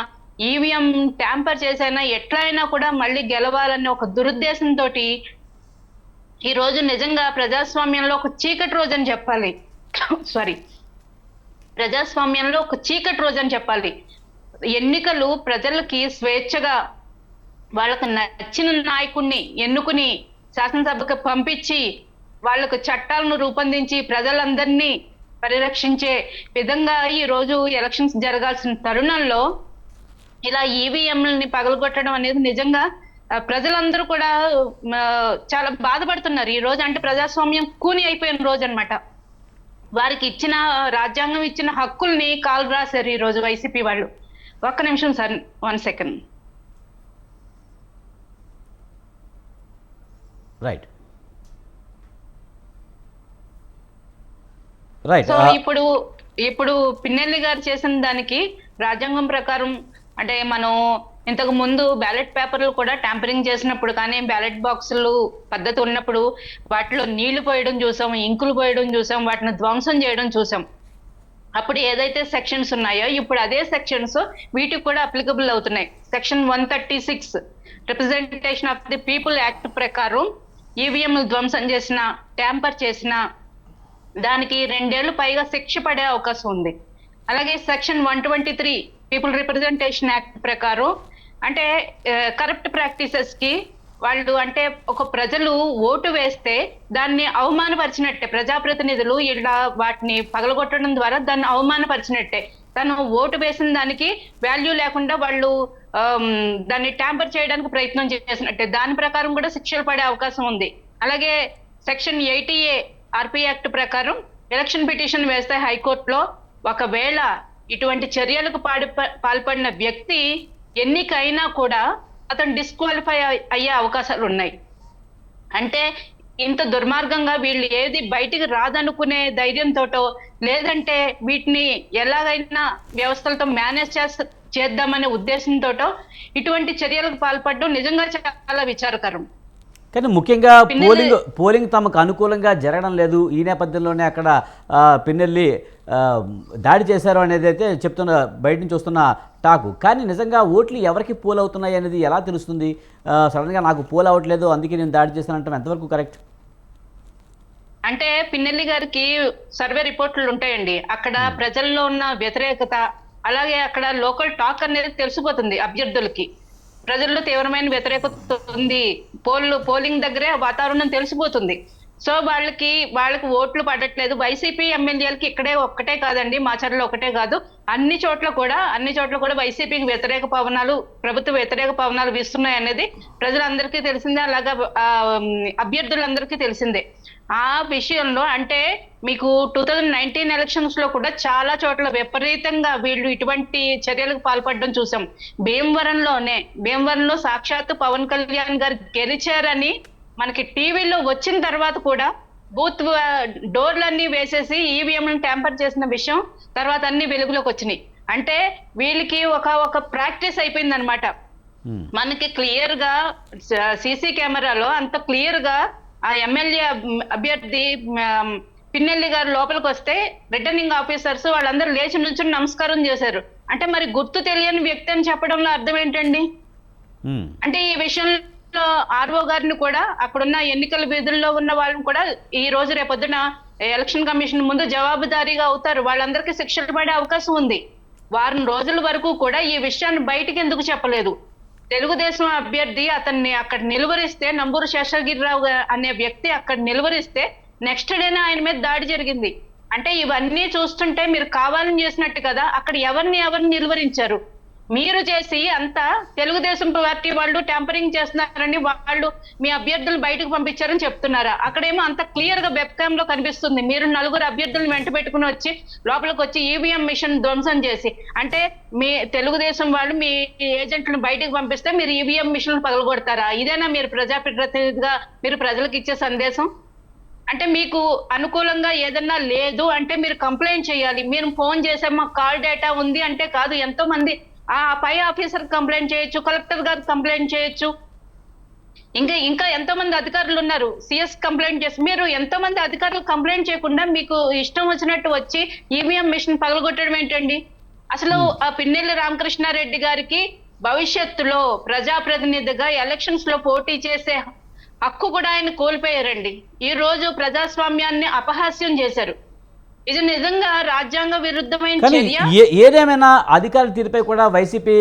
ఈవీఎం ట్యాంపర్ చేసైనా, ఎట్లా అయినా కూడా మళ్ళీ గెలవాలనే ఒక దురుద్దేశంతో ఈ రోజు నిజంగా ప్రజాస్వామ్యంలో ఒక చీకటి రోజు అని చెప్పాలి. ప్రజాస్వామ్యంలో ఒక చీకటి రోజు అని చెప్పాలి. ఎన్నికలు ప్రజలకి స్వేచ్ఛగా వాళ్ళకు నచ్చిన నాయకుడిని ఎన్నుకుని శాసనసభకు పంపించి వాళ్ళకు చట్టాలను రూపొందించి ప్రజలందరినీ పరిరక్షించే విధంగా ఈ రోజు ఎలక్షన్స్ జరగాల్సిన తరుణంలో ఇలా ఈవీఎంలని పగలగొట్టడం అనేది నిజంగా ప్రజలందరూ కూడా చాలా బాధపడుతున్నారు ఈ రోజు. అంటే ప్రజాస్వామ్యం కూని అయిపోయిన రోజు అన్నమాట. వారికి ఇచ్చిన రాజ్యాంగం ఇచ్చిన హక్కుల్ని కాలు రాశారు ఈ రోజు వైసీపీ వాళ్ళు. ఒక్క నిమిషం సార్, 1 సెకండ్. రైట్. సో ఇప్పుడు పిన్నెల్లి గారు చేసిన దానికి రాజ్యాంగం ప్రకారం అంటే మనం ఇంతకు ముందు బ్యాలెట్ పేపర్లు కూడా ట్యాంపరింగ్ చేసినప్పుడు కానీ బ్యాలెట్ బాక్సులు పద్ధతి ఉన్నప్పుడు వాటిలో నీళ్లు పోయడం చూసాం, ఇంకులు పోయడం చూసాం, వాటిని ధ్వంసం చేయడం చూసాం. అప్పుడు ఏదైతే సెక్షన్స్ ఉన్నాయో ఇప్పుడు అదే సెక్షన్స్ వీటికి కూడా అప్లికబుల్ అవుతున్నాయి. Section 136 representation of the people act ప్రకారం ఈవీఎంలు ధ్వంసం చేసిన, ట్యాంపర్ చేసిన దానికి 2 ఏళ్లు పైగా శిక్ష పడే అవకాశం ఉంది. అలాగే సెక్షన్ 123 పీపుల్ రిప్రజెంటేషన్ యాక్ట్ ప్రకారం అంటే కరప్ట్ ప్రాక్టీసెస్ కి వాళ్ళు అంటే ఒక ప్రజలు ఓటు వేస్తే దాన్ని అవమానపరిచినట్టే, ప్రజాప్రతినిధులు ఇలా వాటిని పగలగొట్టడం ద్వారా దాన్ని అవమానపరిచినట్టే. తను ఓటు వేసిన దానికి వాల్యూ లేకుండా వాళ్ళు దాన్ని ట్యాంపర్ చేయడానికి ప్రయత్నం చేసినట్టే. దాని ప్రకారం కూడా శిక్షలు పడే అవకాశం ఉంది. అలాగే సెక్షన్ 80A ఆర్పీ యాక్ట్ ప్రకారం ఎలక్షన్ పిటిషన్ వేస్తే హైకోర్టులో ఒకవేళ ఇటువంటి చర్యలకు పాల్పడిన వ్యక్తి ఎన్నికైనా కూడా అతను డిస్క్వాలిఫై అయ్యే అవకాశాలు ఉన్నాయి. అంటే ఇంత దుర్మార్గంగా వీళ్ళు ఏది బయటికి రాదనుకునే ధైర్యంతోటో లేదంటే వీటిని ఎలాగైనా వ్యవస్థలతో మేనేజ్ చేద్దామనే ఉద్దేశంతోటో ఇటువంటి చర్యలకు పాల్పడడం నిజంగా చాలా విచారకరం. కానీ ముఖ్యంగా పోలింగ్ తమకు అనుకూలంగా జరగడం లేదు. ఈ నేపథ్యంలోనే అక్కడ పిన్నెల్లి దాడి చేశారు అనేది అయితే చెప్తున్న బయట నుంచి వస్తున్న టాకు. కానీ నిజంగా ఓట్లు ఎవరికి పోల్ అవుతున్నాయి అనేది ఎలా తెలుస్తుంది? సడన్గా నాకు పోల్ అవ్వట్లేదు అందుకే నేను దాడి చేశానంటాం ఎంతవరకు కరెక్ట్? అంటే పిన్నెల్లి గారికి సర్వే రిపోర్ట్లు ఉంటాయండి. అక్కడ ప్రజల్లో ఉన్న వ్యతిరేకత అలాగే అక్కడ లోకల్ టాక్ అనేది తెలిసిపోతుంది అభ్యర్థులకి. ప్రజల్లో తీవ్రమైన వ్యతిరేకత ఉంది, పోలింగ్ దగ్గరే వాతావరణం తెలిసిపోతుంది. సో వాళ్ళకి ఓట్లు పడట్లేదు. వైసీపీ ఎమ్మెల్యేలకి ఇక్కడే ఒక్కటే కాదండి, మాచర్లో ఒకటే కాదు, అన్ని చోట్ల కూడా వైసీపీకి వ్యతిరేక పవనాలు, ప్రభుత్వ వ్యతిరేక పవనాలు వీస్తున్నాయి అనేది ప్రజలందరికీ తెలిసిందే, అలాగా అభ్యర్థులందరికీ తెలిసిందే. ఆ విషయంలో అంటే మీకు 2019 ఎలక్షన్స్ లో కూడా చాలా చోట్ల విపరీతంగా వీళ్ళు ఇటువంటి చర్యలకు పాల్పడడం చూసాం. భీమవరంలో సాక్షాత్తు పవన్ కళ్యాణ్ గారు గెలిచారని మనకి టీవీలో వచ్చిన తర్వాత కూడా బూత్ డోర్లన్నీ వేసేసి ఈవీఎంలను ట్యాంపర్ చేసిన విషయం తర్వాత అన్ని వెలుగులోకి వచ్చినాయి. అంటే వీళ్ళకి ఒక ప్రాక్టీస్ అయిపోయింది అనమాట. మనకి క్లియర్ గా సీసీ కెమెరాలో అంత క్లియర్ గా ఆ ఎమ్మెల్యే అభ్యర్థి పిన్నెల్లి గారు లోపలికి వస్తే రిటర్నింగ్ ఆఫీసర్స్ వాళ్ళందరూ లేచి నుంచుని నమస్కారం చేశారు. అంటే మరి గుర్తు తెలియని వ్యక్తి అని చెప్పడంలో అర్థం ఏంటండి? అంటే ఈ విషయంలో ఆర్ఓ గారిని కూడా అక్కడున్న ఎన్నికల విధుల్లో ఉన్న వాళ్ళని కూడా ఈ రోజు రేపొద్దున ఎలక్షన్ కమిషన్ ముందు జవాబుదారీగా అవుతారు. వాళ్ళందరికీ శిక్షలు పడే అవకాశం ఉంది. వారం రోజుల వరకు కూడా ఈ విషయాన్ని బయటికి ఎందుకు చెప్పలేదు? తెలుగుదేశం అభ్యర్థి అతన్ని అక్కడ నిలువరిస్తే, నంబూరు శేషగిరిరావు అనే వ్యక్తి అక్కడ నిలువరిస్తే నెక్స్ట్ డేనే ఆయన మీద దాడి జరిగింది. అంటే ఇవన్నీ చూస్తుంటే మీరు కావాలని చేసినట్టు కదా. అక్కడ ఎవరిని నిలువరించారు? మీరు చేసి అంతా తెలుగుదేశం పార్టీ వాళ్ళు ట్యాంపరింగ్ చేస్తున్నారని వాళ్ళు మీ అభ్యర్థులు బయటకు పంపించారని చెప్తున్నారా? అక్కడేమో అంత క్లియర్ గా వెబ్కామ్ లో కనిపిస్తుంది. మీరు 4 అభ్యర్థులను వెంట పెట్టుకుని వచ్చి లోపలికి వచ్చి ఈవీఎం మిషన్ ధ్వంసం చేసి, అంటే మీ తెలుగుదేశం వాళ్ళు మీ ఏజెంట్లను బయటకు పంపిస్తే మీరు ఈవీఎం మిషన్ పగలగొడతారా? ఇదేనా మీరు ప్రజాప్రతినిధిగా మీరు ప్రజలకు ఇచ్చే సందేశం? అంటే మీకు అనుకూలంగా ఏదన్నా లేదు అంటే మీరు కంప్లైంట్ చేయాలి. మీరు ఫోన్ చేసే మా కాల్ డేటా ఉంది అంటే కాదు. ఎంతో మంది ఆ పై ఆఫీసర్ కంప్లైంట్ చేయొచ్చు, కలెక్టర్ గారు కంప్లైంట్ చేయొచ్చు, ఇంకా ఎంతో మంది అధికారులు ఉన్నారు, సిఎస్ కంప్లైంట్ చేసి. మీరు ఎంతో మంది అధికారులు కంప్లైంట్ చేయకుండా మీకు ఇష్టం వచ్చినట్టు వచ్చి ఈవీఎం మిషన్ పగలగొట్టడం ఏంటండి? అసలు ఆ పిన్నెల్లి రామకృష్ణారెడ్డి గారికి భవిష్యత్తులో ప్రజాప్రతినిధిగా ఎలక్షన్స్ లో పోటీ చేసే హక్కు కూడా ఆయన కోల్పోయారండి. ఈ రోజు ప్రజాస్వామ్యాన్ని అపహాస్యం చేశారు. ఇది నిజంగా రాజ్యాంగ విరుద్ధమైన కానీ చర్య. ఏదేమైనా అధికారుల తీరుపై కూడా వైసీపీ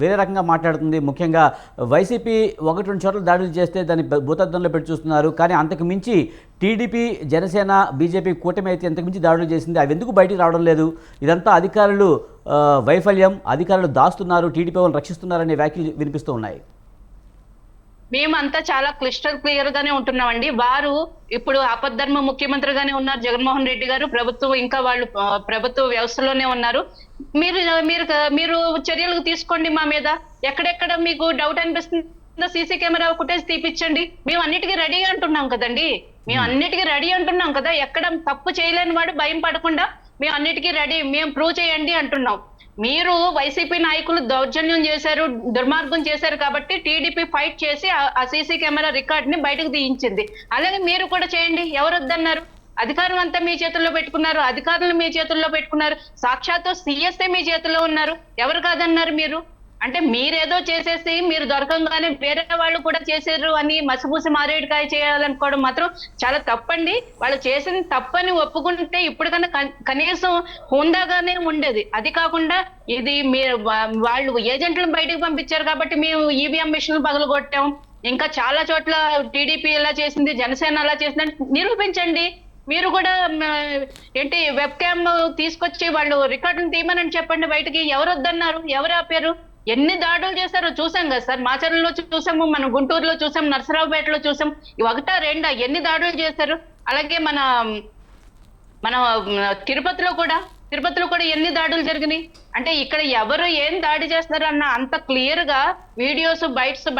వేరే రకంగా మాట్లాడుతుంది. ముఖ్యంగా వైసీపీ 1-2 చోట్ల దాడులు చేస్తే దాన్ని భూతద్దంలో పెట్టి చూస్తున్నారు. కానీ అంతకు మించి టీడీపీ, జనసేన, బీజేపీ కూటమి అయితే అంతకు మించి దాడులు చేసింది. అవి ఎందుకు బయటికి రావడం లేదు? ఇదంతా అధికారులు వైఫల్యం, అధికారులు దాస్తున్నారు, టీడీపీ వాళ్ళని రక్షిస్తున్నారనే వ్యాఖ్యలు వినిపిస్తూ ఉన్నాయి. మేమంతా చాలా క్లియర్ గానే ఉంటున్నామండి. వారు ఇప్పుడు ఆపద్ధర్మ ముఖ్యమంత్రిగానే ఉన్నారు జగన్మోహన్ రెడ్డి గారు. ప్రభుత్వం ఇంకా వాళ్ళు ప్రభుత్వ వ్యవస్థలోనే ఉన్నారు. మీరు మీరు మీరు చర్యలు తీసుకోండి మా మీద. ఎక్కడెక్కడ మీకు డౌట్ అనిపిస్తుందో సీసీ కెమెరా ఫుటేజ్ తీపిచ్చండి. మేము అన్నిటికీ రెడీ అంటున్నాం కదండి. మేము అన్నిటికీ రెడీ అంటున్నాం కదా. ఎక్కడ తప్పు చేయలేని వాడు భయం పడకుండా మేము అన్నిటికీ రెడీ, మేము ప్రూవ్ చేయండి అంటున్నాం. మీరు వైసీపీ నాయకులు దౌర్జన్యం చేశారు, దుర్మార్గం చేశారు కాబట్టి టీడీపీ ఫైట్ చేసి ఆ సీసీ కెమెరా రికార్డ్ ని బయటకు తీయించింది. అలాగే మీరు కూడా చేయండి. ఎవరు వద్దన్నారు? అధికారం అంతా మీ చేతుల్లో పెట్టుకున్నారు, అధికారులు మీ చేతుల్లో పెట్టుకున్నారు, సాక్షాత్తు సీఎస్ఏ మీ చేతుల్లో ఉన్నారు. ఎవరు కాదన్నారు? మీరు అంటే మీరేదో చేసేసి మీరు దొరకంగానే వేరే వాళ్ళు కూడా చేశారు అని మసిపూసి మారేడుకాయ చేయాలనుకోవడం మాత్రం చాలా తప్పండి. వాళ్ళు చేసిన తప్పని ఒప్పుకుంటే ఇప్పటికన్నా కనీసం హుందాగానే ఉండేది. అది కాకుండా ఇది మీరు వాళ్ళు ఏజెంట్లను బయటకు పంపించారు కాబట్టి మేము ఈవీఎం మిషన్లు పగలగొట్టాం, ఇంకా చాలా చోట్ల టీడీపీ ఎలా చేసింది, జనసేన ఎలా చేసిందని నిరూపించండి. మీరు కూడా ఏంటి వెబ్ క్యామ్ తీసుకొచ్చి వాళ్ళు రికార్డును తీయమని చెప్పండి బయటికి. ఎవరు వద్దన్నారు? ఎవరు ఆపారు? ఎన్ని దాడులు చేశారో చూసాం కదా సార్. మాచర్లలో చూసాము, మనం గుంటూరులో చూసాం, నరసరావుపేటలో చూసాం. 1-2 ఎన్ని దాడులు చేశారు? అలాగే మన తిరుపతిలో కూడా ఎన్ని దాడులు జరిగినాయి? అంటే ఇక్కడ ఎవరు ఏం దాడి చేస్తున్నారు అన్న అంత క్లియర్ గా వీడియోస్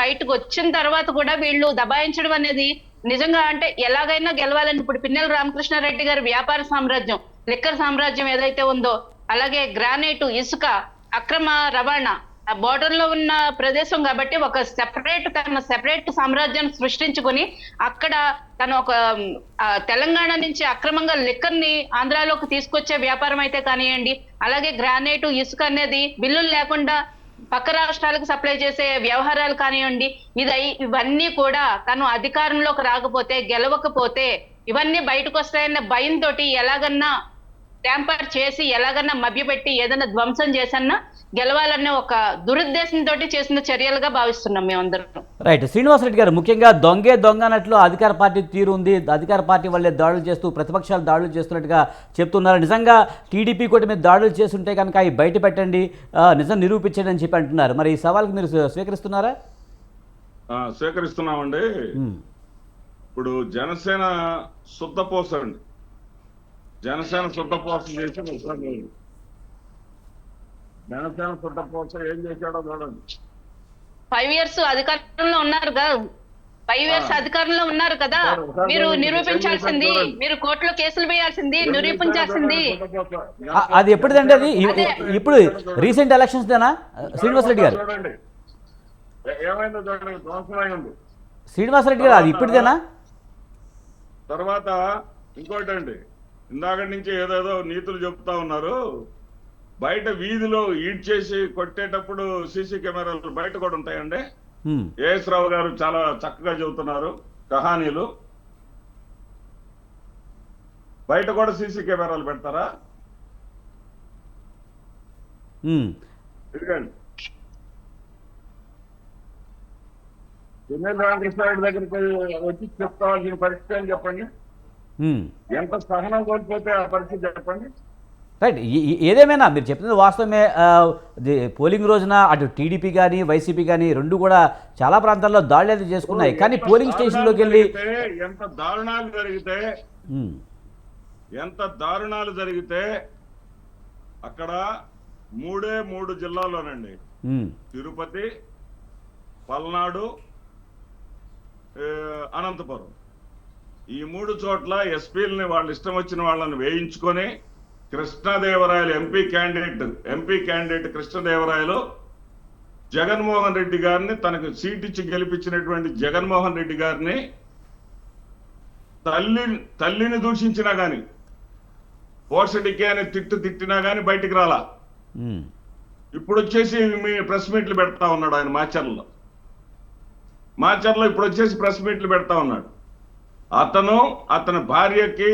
బయటకు వచ్చిన తర్వాత కూడా వీళ్ళు దబాయించడం అనేది నిజంగా అంటే ఎలాగైనా గెలవాలని ఇప్పుడు పిన్నెల రామకృష్ణారెడ్డి గారి వ్యాపార సామ్రాజ్యం, లిక్కర్ సామ్రాజ్యం ఏదైతే ఉందో, అలాగే గ్రానైట్, ఇసుక అక్రమ రవాణా, బోర్డర్ లో ఉన్న ప్రదేశం కాబట్టి ఒక సెపరేట్ సామ్రాజ్యాన్ని సృష్టించుకొని అక్కడ తను ఒక తెలంగాణ నుంచి అక్రమంగా లిక్కర్ ని ఆంధ్రాలోకి తీసుకొచ్చే వ్యాపారం అయితే కానివ్వండి, అలాగే గ్రానైట్, ఇసుక అనేది బిల్లులు లేకుండా పక్క రాష్ట్రాలకు సప్లై చేసే వ్యవహారాలు కానివ్వండి, ఇవన్నీ కూడా తను అధికారంలోకి రాకపోతే, గెలవకపోతే ఇవన్నీ బయటకు వస్తాయన్న భయంతో ఎలాగన్నా ట్యాంపర్ చేసి, ఎలాగన్నా మభ్యపెట్టి, ఏదైనా ధ్వంసం చేసన్నా గెలవాలన్న ఒక దురుద్దేశంతో చేసిన చర్యలుగా భావిస్తున్నాం మేమందరం. రైట్. శ్రీనివాసరెడ్డి గారు, ముఖ్యంగా దొంగ అన్నట్లు అధికార పార్టీ తీరు ఉంది. అధికార పార్టీ వాళ్ళే దాడులు చేస్తూ ప్రతిపక్షాలు దాడులు చేస్తున్నట్టుగా చెప్తున్నారు. నిజంగా టీడీపీ కూడా మీద దాడులు చేస్తుంటే కనుక అవి బయట పెట్టండి, నిజం నిరూపించండి అని చెప్పి అంటున్నారు. మరి ఈ సవాల్కి మీరు స్వీకరిస్తున్నారా? స్వీకరిస్తున్నామండి. ఇప్పుడు జనసేన శుద్ధపోసండి, జనసేన శుద్ధపోస చేసి జనసేన శుద్ధపోస ఏం చేశాడో చూడండి. 5 years అధికారంలో ఉన్నారు కదా, 5 years అధికారంలో ఉన్నారు కదా, మీరు నిరూపించాల్సింది, మీరు కోర్టులో కేసులు వేయాల్సింది, నిరూపించాల్సింది. అది ఎప్పుడుదండి? అది ఇప్పుడు రీసెంట్ ఎలక్షన్స్ దేనా శ్రీనివాసరెడ్డి గారు? చూడండి ఏమైందో చూడండి, ధ్వంసమై ఉంది. శ్రీనివాసరెడ్డి గారు, అది ఇప్పుడుదేనా? తర్వాత ఇంకోటి అండి, ఇందాక నుంచి ఏదేదో నీతులు చెప్తా ఉన్నారు. బయట వీధిలో ఈడ్ చేసి కొట్టేటప్పుడు సీసీ కెమెరాలు బయట కూడా ఉంటాయండి. ఏఎస్ రావు గారు చాలా చక్కగా చెబుతున్నారు కహానీలు. బయట కూడా సీసీ కెమెరాలు పెడతారా? ఎందుకండి పిన్నెల రామకృష్ణారెడ్డి దగ్గరికి వచ్చి చెప్తావాల్సిన పరిస్థితి అని చెప్పండి. ఎంత సహనం కోల్పోతే ఆ పరిస్థితి చెప్పండి. రైట్. ఏదేమైనా మీరు చెప్తున్నది వాస్తవమే. పోలింగ్ రోజున అటు టీడీపీ కానీ వైసీపీ కానీ రెండు కూడా చాలా ప్రాంతాల్లో దాడులు అయితే చేసుకున్నాయి. కానీ పోలింగ్ స్టేషన్లోకి వెళ్ళి ఎంత దారుణాలు జరిగితే అక్కడ 3 జిల్లాల్లోనండి, తిరుపతి, పల్నాడు, అనంతపురం, ఈ 3 చోట్ల ఎస్పీలని వాళ్ళు ఇష్టం వచ్చిన వాళ్ళని వేయించుకొని కృష్ణదేవరాయలు ఎంపీ క్యాండిడేట్ కృష్ణదేవరాయలు జగన్మోహన్ రెడ్డి గారిని, తనకు సీట్ ఇచ్చి గెలిపించినటువంటి జగన్మోహన్ రెడ్డి గారిని తల్లిని దూషించినా గాని, పోషడికి అని తిట్టినా గాని బయటికి రాలా. ఇప్పుడు వచ్చేసి మీ ప్రెస్ మీట్లు పెడతా ఉన్నాడు ఆయన మాచర్లలో ఇప్పుడు వచ్చేసి ప్రెస్ మీట్లు పెడతా ఉన్నాడు. అతని భార్యకి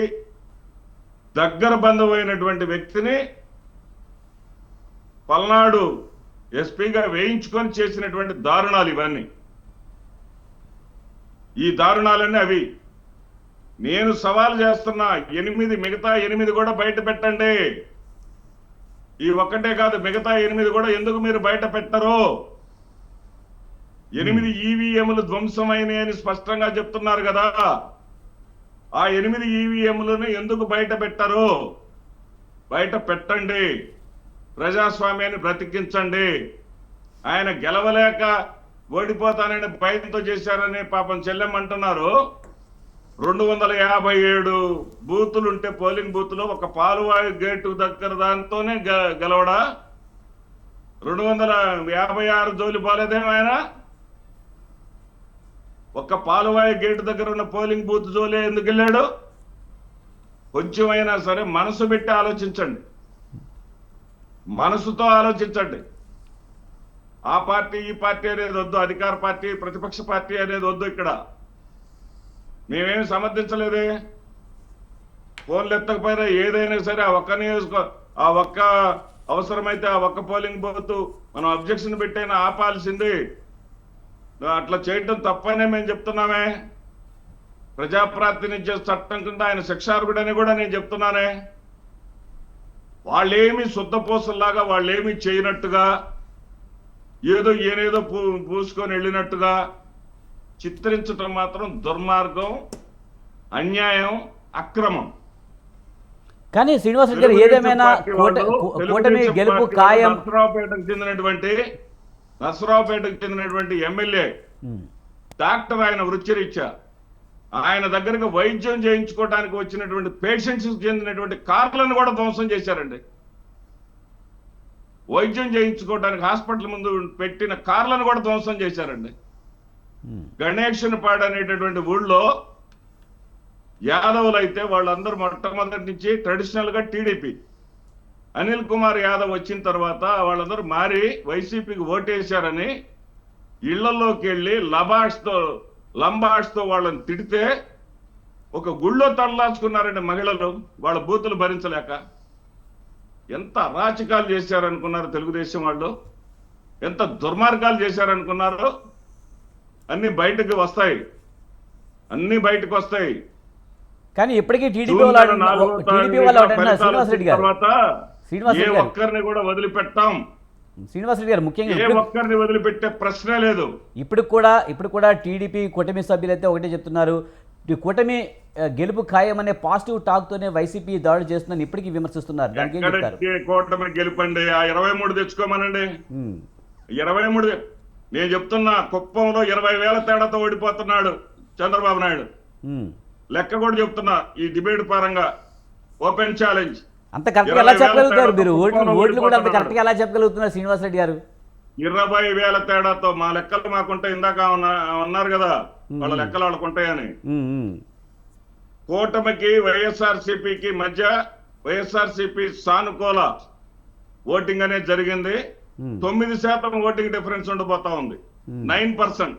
దగ్గర బంధువైనటువంటి వ్యక్తిని పల్నాడు ఎస్పీగా వేయించుకొని చేసినటువంటి దారుణాలు ఇవన్నీ. ఈ దారుణాలన్నీ అవి. నేను సవాల్ చేస్తున్నా, మిగతా 8 కూడా బయట పెట్టండి. ఈ ఒక్కటే కాదు, మిగతా 8 కూడా ఎందుకు మీరు బయట పెట్టరు? 8 ఈవీఎంలు ధ్వంసమైనవి అని స్పష్టంగా చెప్తున్నారు కదా. ఆ 8 ఈవీఎంలను ఎందుకు బయట పెట్టరు? బయట పెట్టండి. ప్రజాస్వామ్యాన్ని బ్రతికించండి. ఆయన గెలవలేక ఓడిపోతానని భయంతో చేశారని పాపం చెల్లెమ్మంటున్నారు. 257 బూతులుంటే పోలింగ్ బూత్లో ఒక పాలువాయి గేటు దగ్గర దాంతోనే గెలవడా? 256 జోలి పోలేదేమో ఆయన. ఒక్క పాలువాయి గేటు దగ్గర ఉన్న పోలింగ్ బూత్ జోలే ఎందుకు వెళ్ళాడు? కొంచెమైనా సరే మనసు పెట్టి ఆలోచించండి, మనసుతో ఆలోచించండి. ఆ పార్టీ ఈ పార్టీ అనేది వద్దు, అధికార పార్టీ ప్రతిపక్ష పార్టీ అనేది వద్దు. ఇక్కడ మేమేమి సమర్థించలేదే. ఫోన్లు ఎత్తకపోయినా ఏదైనా సరే ఆ ఒక్క అవసరమైతే ఆ ఒక్క పోలింగ్ బూత్ మనం అబ్జెక్షన్ పెట్టైనా ఆపాల్సింది. అట్లా చేయటం తప్పనే మేము చెప్తున్నామే. ప్రజాప్రాతినిధ్య చట్టం కింద ఆయన శిక్షార్హుడని కూడా నేను చెప్తున్నానే. వాళ్ళేమి శుద్ధపూసల్లాగా వాళ్ళేమి చేయనట్టుగా, ఏదో ఏనేదో పూసుకొని వెళ్ళినట్టుగా చిత్రించటం మాత్రం దుర్మార్గం, అన్యాయం, అక్రమం. కానీ శ్రీనివాసరెడ్డి గారు ఏదేమైనా కూటమి గెలుపు ఖాయం. నరసరావుపేటకు చెందినటువంటి ఎమ్మెల్యే డాక్టర్, ఆయన వృత్తిరీత్యా ఆయన దగ్గరకు వైద్యం చేయించుకోవడానికి వచ్చినటువంటి పేషెంట్స్ చెందినటువంటి కార్లను కూడా ధ్వంసం చేశారండి. వైద్యం చేయించుకోవడానికి హాస్పిటల్ ముందు పెట్టిన కార్లను కూడా ధ్వంసం చేశారండి. గణేశన్పాడు అనేటటువంటి ఊళ్ళో యాదవులు అయితే వాళ్ళందరూ మొట్టమొదటి నుంచి ట్రెడిషనల్ గా టీడీపీ. అనిల్ కుమార్ యాదవ్ వచ్చిన తర్వాత వాళ్ళందరూ మారి వైసీపీకి ఓటేశారని ఇళ్లలోకి వెళ్ళి లంబాష్తో వాళ్ళని తిడితే ఒక గుళ్ళో తడలాచుకున్నారండి మహిళలు, వాళ్ళ బూతులు భరించలేక. ఎంత అరాచకాలు చేశారనుకున్నారు తెలుగుదేశం వాళ్ళు, ఎంత దుర్మార్గాలు చేశారనుకున్నారు. అన్ని బయటకు వస్తాయి, అన్ని బయటకు వస్తాయి. కానీ ఇప్పటికీ టీడీపీ ఏ ఒక్కరిని కూడా వదిలిపెట్టాం. శ్రీనివాసరెడ్డి గారు ముఖ్యంగా ఏ ఒక్కరిని వదిలిపెట్టే ప్రశ్నే లేదు. ఇప్పుడు కూడా టీడీపీ కూటమి సభ్యులైతే ఒకటే చెప్తున్నారు, కూటమి గెలుపు ఖాయం అనే పాజిటివ్ టాక్ తోనే వైసీపీ దాడులు చేస్తుందని ఇప్పటికీ విమర్శిస్తున్నారు. దానికి ఏం చెప్తారు? కూటమి గెలుపండి, ఆ 23 తెచ్చుకోమనండి. 23 నేను చెప్తున్నా, కుప్పంలో 20,000 తేడాతో ఓడిపోతున్నాడు చంద్రబాబు నాయుడు. లెక్క కూడా చెప్తున్నా ఈ డిబేట్ పరంగా, ఓపెన్ ఛాలెంజ్. అంత కరెక్ట్గా ఎలా చెప్పగలుగుతారు మీరు? ఓట్లు కూడా అంత కరెక్ట్గా ఎలా చెప్పగలుగుతున్నారు శ్రీనివాసరెడ్డి గారు? 20,000 తేడాతో. మా లెక్కలు మాకుంటాయి, ఇందాక అన్నారు కదా వాళ్ళ లెక్కలు వాళ్ళకు ఉంటాయని. కూటమికి వైఎస్ఆర్సీపీకి మధ్య వైఎస్ఆర్సీపీ సానుకూల ఓటింగ్ అనేది జరిగింది. 9% ఓటింగ్ డిఫరెన్స్ ఉండబోతా ఉంది. 9%.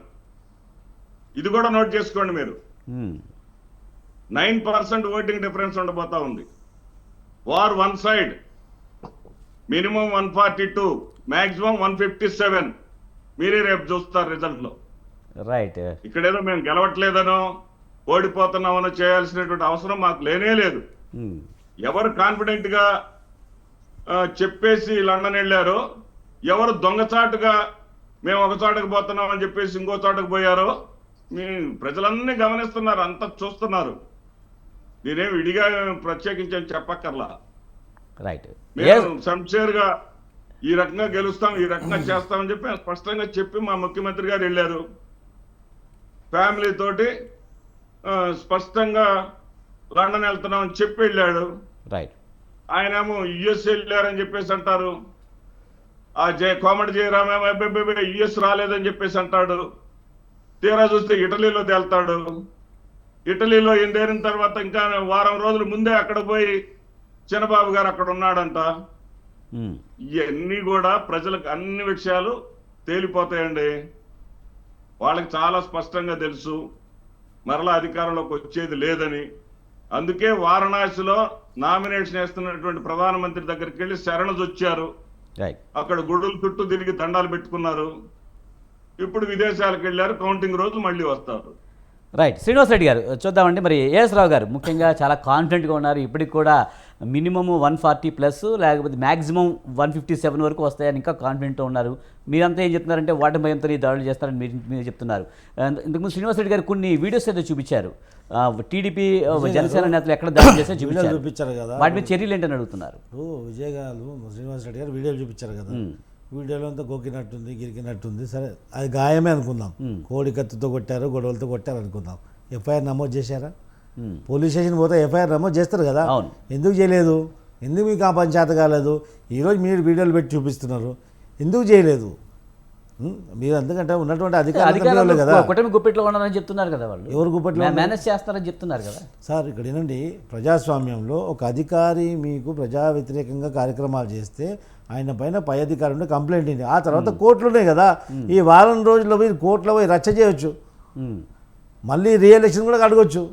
ఇది కూడా నోట్ చేసుకోండి మీరు. 9% ఓటింగ్ డిఫరెన్స్ ఉండబోతా ఉంది. War one side. Minimum 142, maximum 157. మీరే రేపు చూస్తారు రిజల్ట్ లో. రైట్. ఇక్కడేదో మేము గెలవట్లేదనో ఓడిపోతున్నామనో చేయాల్సినటువంటి అవసరం మాకు లేనే లేదు. ఎవరు కాన్ఫిడెంట్ గా చెప్పేసి లండన్ వెళ్ళారో, ఎవరు దొంగచాటుగా మేము ఒక చోటకు పోతున్నాం అని చెప్పేసి ఇంకో చోటకు పోయారో మీ ప్రజలన్నీ గమనిస్తున్నారు, అంతా చూస్తున్నారు. నేనేం విడిగా ప్రత్యేకించి చెప్పక్కర్లా. రైట్. మేము సంక్షేర్గా ఈ రకంగా గెలుస్తాం, ఈ రకంగా చేస్తామని చెప్పి స్పష్టంగా చెప్పి మా ముఖ్యమంత్రి గారు వెళ్ళారు. ఫ్యామిలీ తోటి స్పష్టంగా లండన్ వెళ్తున్నామని చెప్పి వెళ్ళాడు. రైట్. ఆయనేమో యుఎస్ వెళ్ళారని చెప్పేసి అంటారు. ఆ కోమటి జయరామేమో యుఎస్ రాలేదని చెప్పేసి అంటాడు. తీరా చూస్తే ఇటలీలో తేల్తాడు. ఇటలీలో ఎందేరిన తర్వాత ఇంకా వారం రోజుల ముందే అక్కడ పోయి చిన్నబాబు గారు అక్కడ ఉన్నాడంట. ఇవన్నీ కూడా ప్రజలకు అన్ని విషయాలు తేలిపోతాయండి. వాళ్ళకి చాలా స్పష్టంగా తెలుసు మరలా అధికారంలోకి వచ్చేది లేదని. అందుకే వారణాసిలో నామినేషన్ వేస్తున్నటువంటి ప్రధానమంత్రి దగ్గరికి వెళ్ళి శరణొచ్చారు. రైట్ అక్కడ గుడుల చుట్టూ తిరిగి దండాలు పెట్టుకున్నారు. ఇప్పుడు విదేశాలకు వెళ్ళారు. కౌంటింగ్ రోజు మళ్ళీ వస్తారు. రైట్. శ్రీనివాస్ రెడ్డి గారు చూద్దామండి. మరి ఏఎస్ రావు గారు ముఖ్యంగా చాలా కాన్ఫిడెంట్గా ఉన్నారు. ఇప్పటికి కూడా మినిమమ్ 140+ లేకపోతే మ్యాక్సిమం 157 వరకు వస్తాయని ఇంకా కాన్ఫిడెంట్గా ఉన్నారు. మీరంతా ఏం చెప్తున్నారంటే ఓటమి భయంతో ఈ దాడులు చేస్తారని మీరు చెప్తున్నారు. ఇంతకుముందు శ్రీనివాస్ రెడ్డి గారు కొన్ని వీడియోస్ అయితే చూపించారు. టీడీపీ జనసేన నేతలు ఎక్కడ దాడి చేస్తే చూపించారు కదా, వాటి మీద చర్యలు ఏంటని అడుగుతున్నారు. విజయ్ గారు శ్రీనివాస్ రెడ్డి గారు వీడియోలు చూపించారు కదా, వీడియోలో అంతా గోకినట్టుంది, గిరికినట్టుంది. సరే అది గాయమే అనుకుందాం. కోడి కత్తితో కొట్టారు, గొడవలతో కొట్టారు అనుకుందాం. ఎఫ్ఐఆర్ నమోదు చేశారా? పోలీస్ స్టేషన్ పోతే ఎఫ్ఐఆర్ నమోదు చేస్తారు కదా, ఎందుకు చేయలేదు? ఎందుకు మీకు ఆ పని చేత కాలేదు? ఈరోజు మీరు వీడియోలు పెట్టి చూపిస్తున్నారు, ఎందుకు చేయలేదు? మీరు ఎందుకంటే ఉన్నటువంటి అధికారులు కదా, కూటమి గుప్పెట్లో ఉన్నారని చెప్తున్నారు కదా. వాళ్ళు ఎవరు గుప్పెట్లో మేనేజ్ చేస్తారని చెప్తున్నారు కదా సార్. ఇక్కడ ఏంటండి, ప్రజాస్వామ్యంలో ఒక అధికారి మీకు ప్రజా వ్యతిరేకంగా కార్యక్రమాలు చేస్తే ఆయన పైన పై అధికారి ఉంటే కంప్లైంట్ ఉంది. ఆ తర్వాత కోర్టులు ఉన్నాయి కదా, ఈ వారం రోజుల్లో పోయి కోర్టులో పోయి రచ్చ చేయొచ్చు, మళ్ళీ రీఎలక్షన్ కూడా అడగొచ్చు.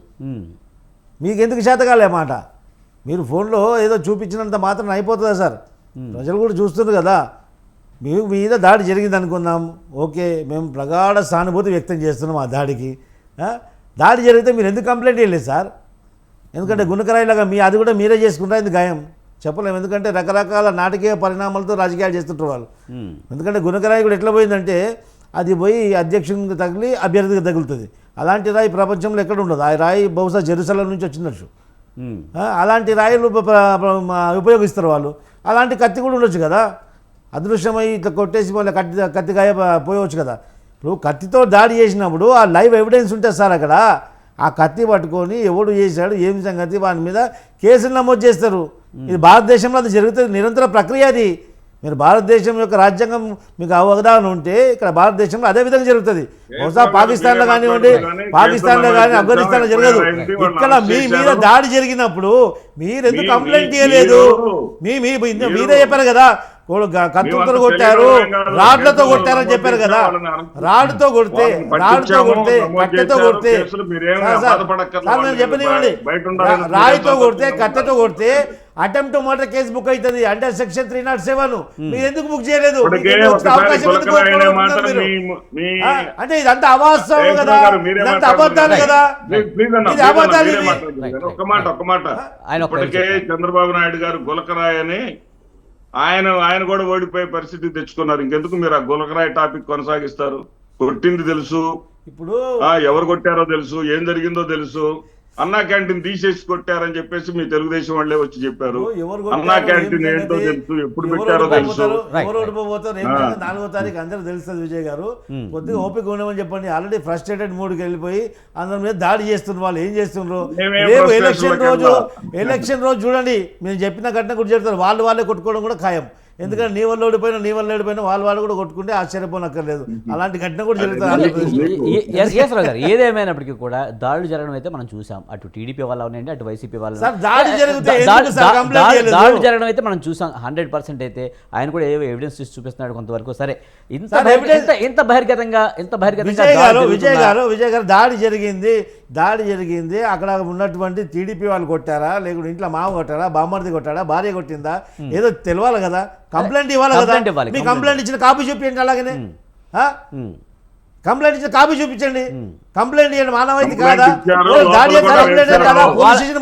మీకు ఎందుకు చేతకాలే మాట? మీరు ఫోన్లో ఏదో చూపించినంత మాత్రం అయిపోతుందా సార్? ప్రజలు కూడా చూస్తున్నారు కదా. మీ మీద దాడి జరిగింది అనుకుందాం, ఓకే, మేము ప్రగాఢ సానుభూతి వ్యక్తం చేస్తున్నాం ఆ దాడికి. దాడి జరిగితే మీరు ఎందుకు కంప్లైంట్ చేయలేదు సార్? ఎందుకంటే గుణకరాయిలాగా అది కూడా మీరే చేసుకుంటారు. ఇది గాయం చెప్పలేము, ఎందుకంటే రకరకాల నాటకీయ పరిణామాలతో రాజకీయాలు చేస్తుంటారు వాళ్ళు. ఎందుకంటే గుణకరాయి కూడా ఎట్లా పోయిందంటే, అది పోయి అధ్యక్షునికి తగిలి అభ్యర్థికి తగులుతుంది. అలాంటి రాయి ప్రపంచంలో ఎక్కడ ఉండదు. ఆ రాయి బహుశా జెరూసలేం నుంచి వచ్చినట్టు. అలాంటి రాయిలు ఉపయోగిస్తారు వాళ్ళు. అలాంటి కత్తి కూడా ఉండొచ్చు కదా, అదృశ్యమై ఇట్లా కొట్టేసి మళ్ళీ కత్తికాయ పోయవచ్చు కదా. ఇప్పుడు కత్తితో దాడి చేసినప్పుడు ఆ లైవ్ ఎవిడెన్స్ ఉంటుంది సార్. అక్కడ ఆ కత్తి పట్టుకొని ఎవడు చేశాడు, ఏమి సంగతి, వాని మీద కేసులు నమోదు చేస్తారు. ఇది భారతదేశంలో అది జరుగుతుంది, నిరంతర ప్రక్రియ అది. మీరు భారతదేశం యొక్క రాజ్యాంగం మీకు అవగాహన ఉంటే ఇక్కడ భారతదేశంలో అదే విధంగా జరుగుతుంది. బహుశా పాకిస్తాన్లో కానివ్వండి, పాకిస్తాన్లో కానీ ఆఫ్ఘనిస్తాన్లో జరగదు. ఇక్కడ మీ మీద దాడి జరిగినప్పుడు మీరు ఎందుకు కంప్లైంట్ చేయలేదు? మీరే చెప్పారు కదా, కత్తులతో కొట్టారు, రాడ్లతో కొట్టారని చెప్పారు కదా. రాడ్తో కొడితే కట్టెతో కొడితే నేను చెప్పనివ్వండి, రాయితో కొడితే కట్టెతో కొడితే అటెంప్ట్ మర్డర్ కేసు బుక్ అవుతుంది అండర్ సెక్షన్ 307. మీరు ఎందుకు బుక్ చేయలేదు? అవకాశం అంటే ఇదంతా అవాస్తవం కదా, ఇదంతా అబద్ధాలు కదా, ఇది అబద్ధాలు. ఒక్క మాట ఇప్పటికే చంద్రబాబు నాయుడు గారు గులకరాయ్ అని ఆయన కూడా ఓడిపోయే పరిస్థితి తెచ్చుకున్నారు. ఇంకెందుకు మీరు ఆ గులకరాయ్ టాపిక్ కొనసాగిస్తారు? కొట్టింది తెలుసు, ఇప్పుడు ఎవరు కొట్టారో తెలుసు, ఏం జరిగిందో తెలుసు. అన్నా క్యాంటీన్ తీసేసి కొట్టారని చెప్పేసి మీ తెలుగుదేశం వాళ్ళే వచ్చి చెప్పారు. అన్నా క్యాంటీన్ ఏంటో తెలుసు, ఎప్పుడు పెట్టారో తెలుసు. 4వ తారీఖు అందరూ తెలుస్తుంది. విజయ్ గారు కొద్దిగా ఓపిక ఉండమని చెప్పండి. ఆల్రెడీ ఫ్రస్ట్రేటెడ్ మూడ్కి వెళ్ళిపోయి అందరి మీద దాడి చేస్తున్నారు. వాళ్ళు ఏం చేస్తున్నారు? రేపు ఎలక్షన్ రోజు చూడండి, మీరు చెప్పిన ఘటన కూడా చెప్తారు. వాళ్ళే కొట్టుకోవడం కూడా ఖాయం. ఎందుకంటే నీ వల్ల ఓడిపోయినా వాళ్ళు కూడా కొట్టుకుంటే ఆశ్చర్యపోనక్కర్లేదు. అలాంటి ఘటన కూడా జరుగుతుంది. ఏదేమైనప్పటికీ కూడా దాడులు జరగడం అయితే మనం చూసాం. అటు టీడీపీ వాళ్ళు అవునండి, అటు వైసీపీ వాళ్ళు దాడులు జరగడం అయితే మనం చూసాం 100%. అయితే ఆయన కూడా ఏవో ఎవిడెన్స్ చూపిస్తున్నాడు కొంతవరకు. సరే, ఇంత బహిర్గతంగా విజయ్ గారు దాడి జరిగింది. అక్కడ ఉన్నటువంటి టీడీపీ వాళ్ళు కొట్టారా, లేకుంటే ఇంట్లో మామ కొట్టారా, బామ్మర్ది కొట్టాడా, భార్య కొట్టిందా, ఏదో తెలియాలి కదా. కంప్లైంట్ ఇవ్వాలి కదా. మీ కంప్లైంట్ ఇచ్చిన కాపీ చూపించండి. అలాగనే కంప్లైంట్ ఇచ్చిన కాపీ చూపించండి. కంప్లైంట్ ఇవ్వండి. మానవైతే కాదా? దాడి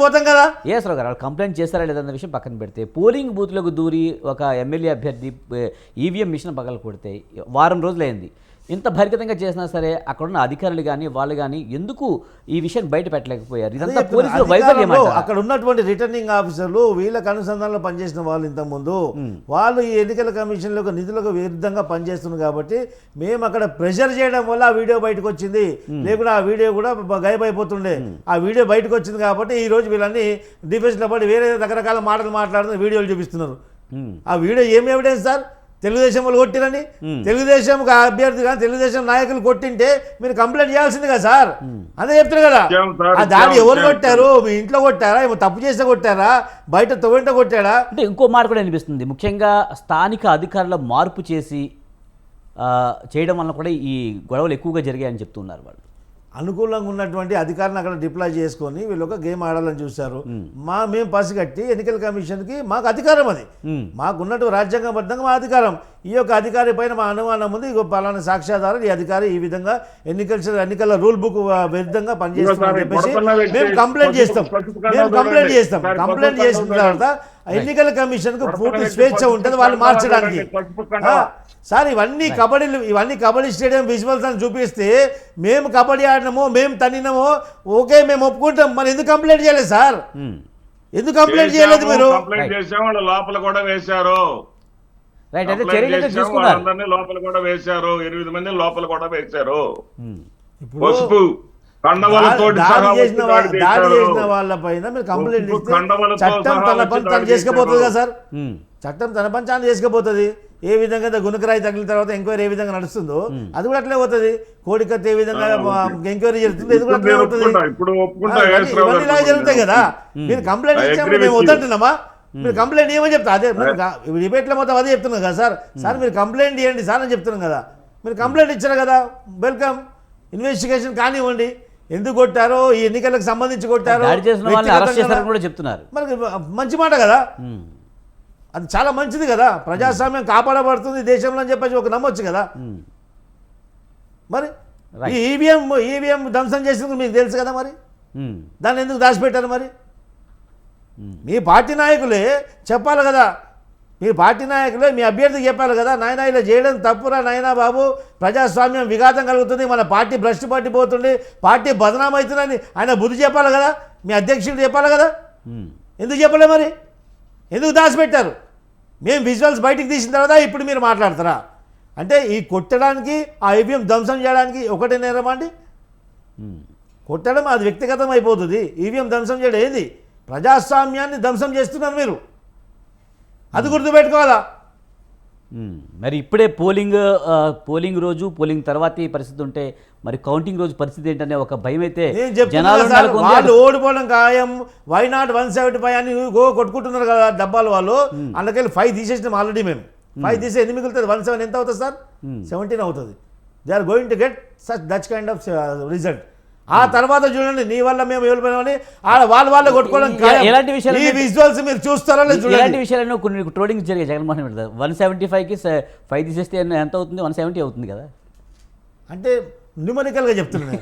పోతాం కదా. ఏసరావు గారు కంప్లైంట్ చేస్తారా లేదన్న విషయం పక్కన పెడితే, పోలింగ్ బూత్లకు దూరి ఒక ఎమ్మెల్యే అభ్యర్థి ఈవీఎం మిషన్ పగల కొడితే వారం రోజులైంది. ఇంత భరితంగా చేసినా సరే అక్కడున్న అధికారులు కానీ వాళ్ళు కానీ ఎందుకు ఈ విషయం బయట పెట్టలేకపోయారు? ఇదంతా పోలీసులు వైఫల్యం. అక్కడ ఉన్నటువంటి రిటర్నింగ్ ఆఫీసర్లు వీళ్ళకి అనుసంధానంలో పనిచేసిన వాళ్ళు ఇంతకుముందు వాళ్ళు ఈ ఎన్నికల కమిషన్లో నిధులకు విరుద్ధంగా పనిచేస్తున్నారు కాబట్టి మేము అక్కడ ప్రెషర్ చేయడం వల్ల ఆ వీడియో బయటకు వచ్చింది. లేకుండా ఆ వీడియో కూడా గాయపడిపోతుండే. ఆ వీడియో బయటకు వచ్చింది కాబట్టి ఈ రోజు వీళ్ళని డిఫెన్స్లో పడి వేరే రకరకాల మాటలు మాట్లాడుతున్న వీడియోలు చూపిస్తున్నారు. ఆ వీడియో ఏమి ఎవిడెన్స్ సార్? తెలుగుదేశం వాళ్ళు కొట్టిరని, తెలుగుదేశం అభ్యర్థి కానీ తెలుగుదేశం నాయకులు కొట్టింటే మీరు కంప్లైంట్ చేయాల్సింది కదా సార్. అదే చెప్తారు కదా. ఆ దాడి ఎవరు కొట్టారు? మీ ఇంట్లో కొట్టారా, ఏమో తప్పు చేస్తే కొట్టారా, బయట తొవ్వంట కొట్టాడా? అంటే ఇంకో మాట కూడా అనిపిస్తుంది, ముఖ్యంగా స్థానిక అధికారుల మార్పు చేయడం వల్ల కూడా ఈ గొడవలు ఎక్కువగా జరిగాయని చెప్తున్నారు వాళ్ళు. అనుకూలంగా ఉన్నటువంటి అధికారులను అక్కడ డిప్లాయ్ చేసుకొని వీళ్ళు ఒక గేమ్ ఆడాలని చూశారు. మేము పసిగట్టి ఎన్నికల కమిషన్కి మాకు అధికారం అది, మాకున్నట్టు రాజ్యాంగబద్ధంగా మా అధికారం. ఈ యొక్క అధికారి పైన మా అనుమానం ఉంది, ఇగో పలానా సాక్ష్యాధారం, ఈ అధికారి ఈ విధంగా ఎన్నికల రూల్ బుక్ విరుద్ధంగా పనిచేస్తామని చెప్పేసి మేము కంప్లైంట్ చేస్తాం. కంప్లైంట్ చేసిన తర్వాత ఎన్నికల కమిషన్కు పూర్తి స్వేచ్ఛ ఉంటుంది వాళ్ళు మార్చడానికి. సార్ ఇవన్నీ కబడ్డీ స్టేడియం విజువల్స్ అని చూపిస్తే మేము కబడ్డీ ఆడినామో మేము తన్నినామో ఓకే మేము ఒప్పుకుంటాం, మరి ఎందుకు కంప్లైంట్ చేయలేదు సార్? ఎందుకు కంప్లైంట్ చేయలేదు మీరు? కంప్లైంట్ చేసాం, వాళ్ళు లోపల కూడా వేశారు. రైట్, అయితే చర్యలు అయితే తీసుకున్నారు. అందరినీ లోపల కూడా వేశారు, 8 మందిని లోపల కూడా వేశారు. పసుపు దాడి చేసిన వాళ్ళ పైన మీరు కంప్లైంట్ ఇస్తే చట్టం తన పని తను చేసుకుపోతుంది కదా సార్. చట్టం తన పని తాను చేసుకుపోతుంది. ఏ విధంగా గుణకరాయి తగిలిన తర్వాత ఎంక్వైరీ ఏ విధంగా నడుస్తుందో అది కూడా అట్లే పోతుంది. కోడికత్తి ఏ విధంగా ఎంక్వైరీ జరుగుతుందో ఇది కూడా అట్లే అవుతుంది. ఇవన్నీ ఇలాగే జరుగుతాయి కదా. మీరు కంప్లైంట్ ఇచ్చినప్పుడు మేము వద్దంటున్నామా? మీరు కంప్లైంట్ ఏమని చెప్తా? అదే డిబేట్లో మొత్తం అదే చెప్తున్నాం కదా సార్. సార్ మీరు కంప్లైంట్ ఇవ్వండి సార్ అని చెప్తున్నాం కదా. మీరు కంప్లైంట్ ఇచ్చారు కదా, వెల్కమ్, ఇన్వెస్టిగేషన్ కానివ్వండి. ఎందుకు కొట్టారో, ఈ ఎన్నికలకు సంబంధించి కొట్టారో చెప్తున్నారు. మరి మంచి మాట కదా, అది చాలా మంచిది కదా. ప్రజాస్వామ్యం కాపాడబడుతుంది దేశంలో అని చెప్పేసి ఒక నమ్మొచ్చు కదా. మరి ఈ ఈవీఎం ధ్వంసం చేసినందుకు మీకు తెలుసు కదా, మరి దాన్ని ఎందుకు దాచిపెట్టారు? మరి మీ పార్టీ నాయకులే చెప్పాలి కదా. మీ పార్టీ నాయకులే మీ అభ్యర్థికి చెప్పాలి కదా, నాయన ఇలా చేయడం తప్పురా నాయనా బాబు, ప్రజాస్వామ్యం విఘాతం కలుగుతుంది, మన పార్టీ భ్రష్టు పట్టిపోతుంది, పార్టీ బదనాం అవుతుందని ఆయన బుద్ధి చెప్పాలి కదా. మీ అధ్యక్షుడు చెప్పాలి కదా. ఎందుకు చెప్పలే? మరి ఎందుకు దాచిపెట్టారు? మేము విజువల్స్ బయటికి తీసిన తర్వాత ఇప్పుడు మీరు మాట్లాడతారా? అంటే ఈ కొట్టడానికి, ఆ ఈవీఎం ధ్వంసం చేయడానికి ఒకటే నేరమా అండి? కొట్టడం అది వ్యక్తిగతం అయిపోతుంది. ఈవీఎం ధ్వంసం చేయడం ఏది? ప్రజాస్వామ్యాన్ని ధ్వంసం చేస్తున్నారు మీరు, అది గుర్తుపెట్టుకోవాలా. మరి ఇప్పుడే పోలింగ్ రోజు, పోలింగ్ తర్వాత ఈ పరిస్థితి ఉంటే మరి కౌంటింగ్ రోజు పరిస్థితి ఏంటనే ఒక భయం అయితే వాళ్ళు ఓడిపోవడం ఖాయం. వై నాట్ 175 అని కొట్టుకుంటున్నారు కదా డబ్బాలు వాళ్ళు. అందుకెళ్ళి 5 తీసేసినాం ఆల్రెడీ. మేము 5 తీసే ఎన్ని మిగులుతుంది? 17 ఎంత అవుతుంది సార్? 17 అవుతుంది. They are going to get such that kind of result. ఆ తర్వాత చూడండి, నీ వల్ల మేము వెళ్ళిపోయినామని వాళ్ళు కొట్టుకోవడం. ఎలాంటి విషయాలు ఈ విజువల్స్ మీరు చూస్తారో చూడండి. ఇలాంటి విషయాలను కొన్ని ట్రోలింగ్ జరిగాయి జగన్మోహన్ రెడ్డి. 175కి 5 తీసేస్తే ఎంత అవుతుంది? 170 అవుతుంది కదా. అంటే న్యూమరికల్గా చెప్తున్నా.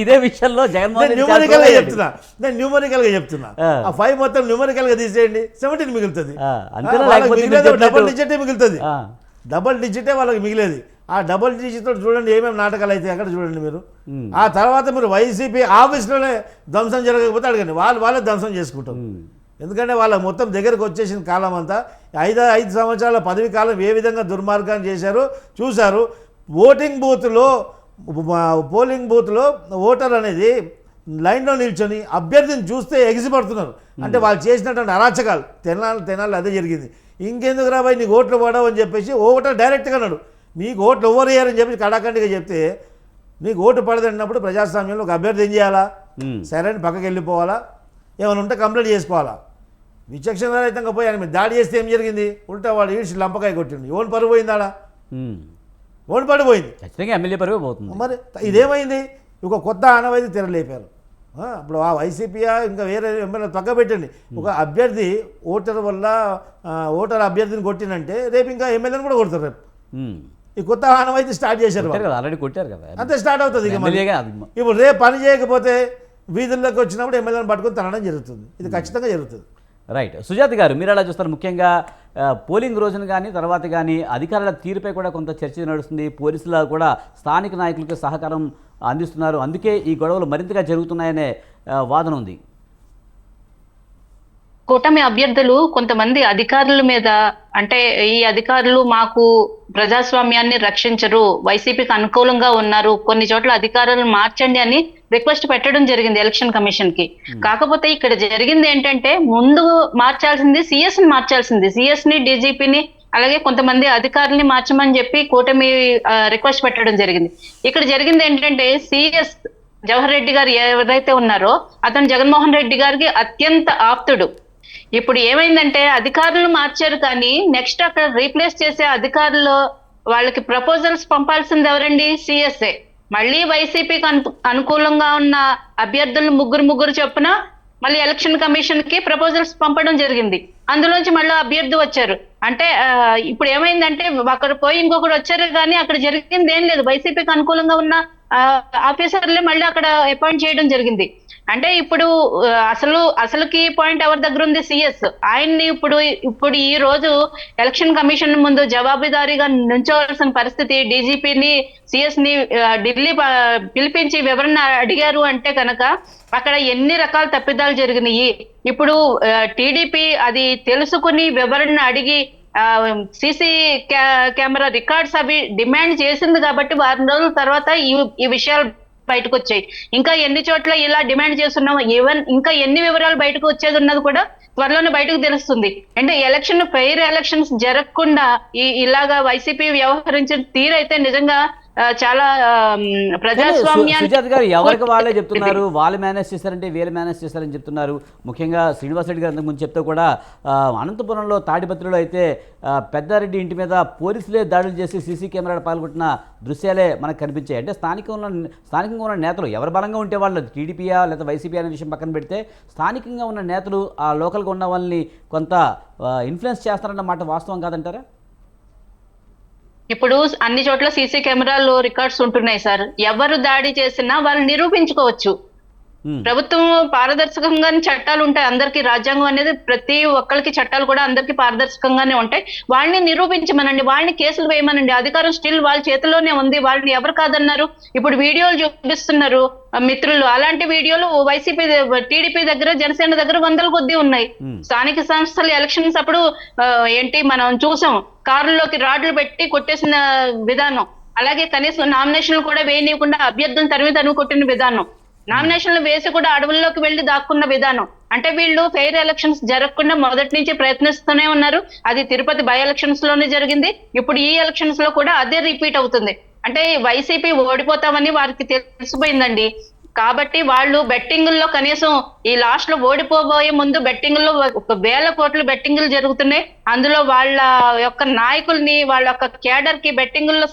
ఇదే విషయంలో జగన్మోహన్ రెడ్డి న్యూమరికల్గా చెప్తున్నా. ఆ 5 మొత్తం న్యూమరికల్గా తీసేయండి, 17 మిగులుతుంది. డబుల్ డిజిటే మిగులుతుంది. డబుల్ డిజిటే వాళ్ళకి మిగిలేదు. ఆ డబుల్ డిజిట్తో చూడండి ఏమేమి నాటకాలు అయితే అక్కడ చూడండి మీరు. ఆ తర్వాత మీరు వైసీపీ ఆఫీస్లోనే ధ్వంసం జరగకపోతే అడగండి, వాళ్ళే ధ్వంసం చేసుకుంటారు. ఎందుకంటే వాళ్ళ మొత్తం దగ్గరకు వచ్చేసిన కాలం అంతా 5 సంవత్సరాల పదవి కాలం ఏ విధంగా దుర్మార్గాన్ని చేశారో చూశారు. పోలింగ్ బూత్లో ఓటర్ అనేది లైన్లో నిల్చొని అభ్యర్థిని చూస్తే ఎగిసిపడుతున్నారు. అంటే వాళ్ళు చేసినటువంటి అరాచకాలు తెనాలి అదే జరిగింది. ఇంకెందుకు రాబాయి నీకు ఓట్లు పడవు అని చెప్పేసి ఓటర్ డైరెక్ట్గా అన్నాడు, మీకు ఓట్లు ఎవరు వేయరని చెప్పి కడాఖండిగా చెప్తే నీకు ఓటు పడదన్నప్పుడు ప్రజాస్వామ్యంలో ఒక అభ్యర్థి ఏం చేయాలా? సరే అని పక్కకి వెళ్ళిపోవాలా, ఏమైనా ఉంటే కంప్లైంట్ చేసుకోవాలా. విచక్షణరహితంగా పోయి ఆయన మీద దాడి చేస్తే ఏం జరిగింది? ఉల్టా వాడు ఈడ్చి లంపకాయ కొట్టిండు. ఓన్ పరువు పోయిందాడా? ఓన్ పడిపోయింది. ఖచ్చితంగా ఎమ్మెల్యే పరువు పోతుంది. మరి ఇదేమైంది? ఒక కొత్త ఆనవాయితీ తెరలేపారు. అప్పుడు ఆ వైసీపీయా ఇంకా వేరే ఎమ్మెల్యే పక్క పెట్టండి. ఒక అభ్యర్థి ఓటర్ అభ్యర్థిని కొట్టినంటే రేపు ఇంకా ఎమ్మెల్యేని కూడా కొడతారు. రేపు ఈ కొత్త ఆనవాయితీ స్టార్ట్ చేశారు, ఆల్రెడీ కొట్టారు కదా, అంతే స్టార్ట్ అవుతుంది. ఇప్పుడు రేపు పని చేయకపోతే వీధుల్లోకి వచ్చినప్పుడు ఎమ్మెల్యేని పట్టుకొని తనడం జరుగుతుంది. ఇది ఖచ్చితంగా జరుగుతుంది. రైట్. సుజాత గారు, మీరు ఎలా చూస్తారు? ముఖ్యంగా పోలింగ్ రోజున కానీ తర్వాత కానీ అధికారుల తీరుపై కూడా కొంత చర్చ నడుస్తుంది. పోలీసులు కూడా స్థానిక నాయకులకు సహకారం అందిస్తున్నారు, అందుకే ఈ గొడవలు మరింతగా జరుగుతున్నాయనే వాదన ఉంది. కూటమి అభ్యర్థులు కొంతమంది అధికారుల మీద, అంటే ఈ అధికారులు మాకు ప్రజాస్వామ్యాన్ని రక్షించరు, వైసీపీకి అనుకూలంగా ఉన్నారు, కొన్ని చోట్ల అధికారులను మార్చండి అని రిక్వెస్ట్ పెట్టడం జరిగింది ఎలక్షన్ కమిషన్ కి. కాకపోతే ఇక్కడ జరిగింది ఏంటంటే ముందు మార్చాల్సింది సిఎస్ ని మార్చాల్సింది, సిఎస్ ని, డీజీపీని, అలాగే కొంతమంది అధికారుల్ని మార్చమని చెప్పి కూటమి రిక్వెస్ట్ పెట్టడం జరిగింది. ఇక్కడ జరిగింది ఏంటంటే సిఎస్ జవహర్ రెడ్డి గారు ఎవరైతే ఉన్నారో అతను జగన్మోహన్ రెడ్డి గారికి అత్యంత ఆప్తుడు. ఇప్పుడు ఏమైందంటే అధికారులు మార్చారు, కానీ నెక్స్ట్ అక్కడ రీప్లేస్ చేసే అధికారులు వాళ్ళకి ప్రపోజల్స్ పంపాల్సింది ఎవరండి? సిఎస్ఏ. మళ్ళీ వైసీపీకి అనుకూలంగా ఉన్న అభ్యర్థులు ముగ్గురు చొప్పున మళ్ళీ ఎలక్షన్ కమిషన్ కి ప్రపోజల్స్ పంపడం జరిగింది. అందులోంచి మళ్ళీ అభ్యర్థి వచ్చారు. అంటే ఇప్పుడు ఏమైందంటే ఒకరు పోయి ఇంకొకరు వచ్చారు, కానీ అక్కడ జరిగింది ఏం లేదు. వైసీపీకి అనుకూలంగా ఉన్న ఆఫీసర్లే మళ్ళీ అక్కడ అపాయింట్ చేయడం జరిగింది. అంటే ఇప్పుడు అసలు కీ పాయింట్ ఎవరి దగ్గర ఉంది? సిఎస్. ఆయన్ని ఇప్పుడు ఈ రోజు ఎలక్షన్ కమిషన్ ముందు జవాబుదారీగా నుంచోవలసిన పరిస్థితి. డీజీపీని, సిఎస్ ని ఢిల్లీ పిలిపించి వివరణ అడిగారు అంటే కనుక అక్కడ ఎన్ని రకాల తప్పిదాలు జరిగినాయి. ఇప్పుడు టీడీపీ అది తెలుసుకుని వివరణ అడిగి సీసీ కెమెరా రికార్డ్స్ అవి డిమాండ్ చేసింది కాబట్టి వారం రోజుల తర్వాత ఈ విషయాలు బయటకు వచ్చాయి. ఇంకా ఎన్ని చోట్ల ఇలా డిమాండ్ చేస్తున్నాం, ఈవెన్ ఇంకా ఎన్ని వివరాలు బయటకు వచ్చేది ఉన్నది కూడా త్వరలోనే బయటకు తెలుస్తుంది. అంటే ఫెయిర్ ఎలక్షన్స్ జరగకుండా ఇలాగా వైసీపీ వ్యవహరించిన తీరైతే నిజంగా చాలా ప్రజాస్వామ్యాన్ని సుజాత గారు ఎవరికి వాళ్ళే చెప్తున్నారు, వాళ్ళు మేనేజ్ చేశారంటే వీళ్ళు మేనేజ్ చేశారని చెప్తున్నారు. ముఖ్యంగా శ్రీనివాస్ రెడ్డి గారు అంతకుముందు చెప్తే కూడా అనంతపురంలో తాడిపత్రిలో అయితే పెద్దారెడ్డి ఇంటి మీద పోలీసులే దాడులు చేసి సీసీ కెమెరాలు పాల్గొంటున్న దృశ్యాలే మనకు కనిపించాయి. అంటే స్థానికంగా ఉన్న నేతలు ఎవరు బలంగా ఉంటే వాళ్ళు టీడీపీయా లేదా వైసీపీ అనే విషయం పక్కన పెడితే స్థానికంగా ఉన్న నేతలు ఆ లోకల్గా ఉన్న వాళ్ళని కొంత ఇన్ఫ్లుయెన్స్ చేస్తారన్నమాట వాస్తవం కాదంటారా? ఇప్పుడు అన్ని చోట్ల సీసీ కెమెరాలు రికార్డ్స్ ఉంటున్నాయి సార్. ఎవరు దాడి చేసినా వాళ్ళు నిరూపించుకోవచ్చు. ప్రభుత్వం పారదర్శకంగానే చట్టాలు ఉంటాయి అందరికీ. రాజ్యాంగం అనేది ప్రతి ఒక్కరికి చట్టాలు కూడా అందరికీ పారదర్శకంగానే ఉంటాయి. వాళ్ళని నిరూపించమనండి, వాళ్ళని కేసులు వేయమనండి. అధికారం స్టిల్ వాళ్ళ చేతిలోనే ఉంది. వాళ్ళని ఎవరు కాదన్నారు? ఇప్పుడు వీడియోలు చూపిస్తున్నారు మిత్రులు. అలాంటి వీడియోలు వైసీపీ, టీడీపీ దగ్గర, జనసేన దగ్గర వందల కొద్దీ ఉన్నాయి. స్థానిక సంస్థల ఎలక్షన్స్ అప్పుడు మనం చూసాం, కారులోకి రాడ్లు పెట్టి కొట్టేసిన విధానం. అలాగే కనీసం నామినేషన్లు కూడా వేయనీయకుండా అభ్యర్థులను తరిమి కొట్టిన విధానం. నామినేషన్లు వేసి కూడా అడవుల్లోకి వెళ్లి దాక్కున్న విధానం. అంటే వీళ్ళు ఫెయిర్ ఎలక్షన్స్ జరగకుండా మొదటి నుంచి ప్రయత్నిస్తూనే ఉన్నారు. అది తిరుపతి బై ఎలక్షన్స్ లోనే జరిగింది. ఇప్పుడు ఈ ఎలక్షన్స్ లో కూడా అదే రిపీట్ అవుతుంది. అంటే వైసీపీ ఓడిపోతామని వారికి తెలిసిపోయిందండి. కాబట్టి వాళ్ళు బెట్టింగుల్లో కనీసం ఈ లాస్ట్ లో ఓడిపోబోయే ముందు బెట్టింగుల్లో 1,000 కోట్ల బెట్టింగులు జరుగుతున్నాయి. అందులో వాళ్ళ యొక్క నాయకుల్ని, వాళ్ళ యొక్క కేడర్ కి బెట్టింగుల్లో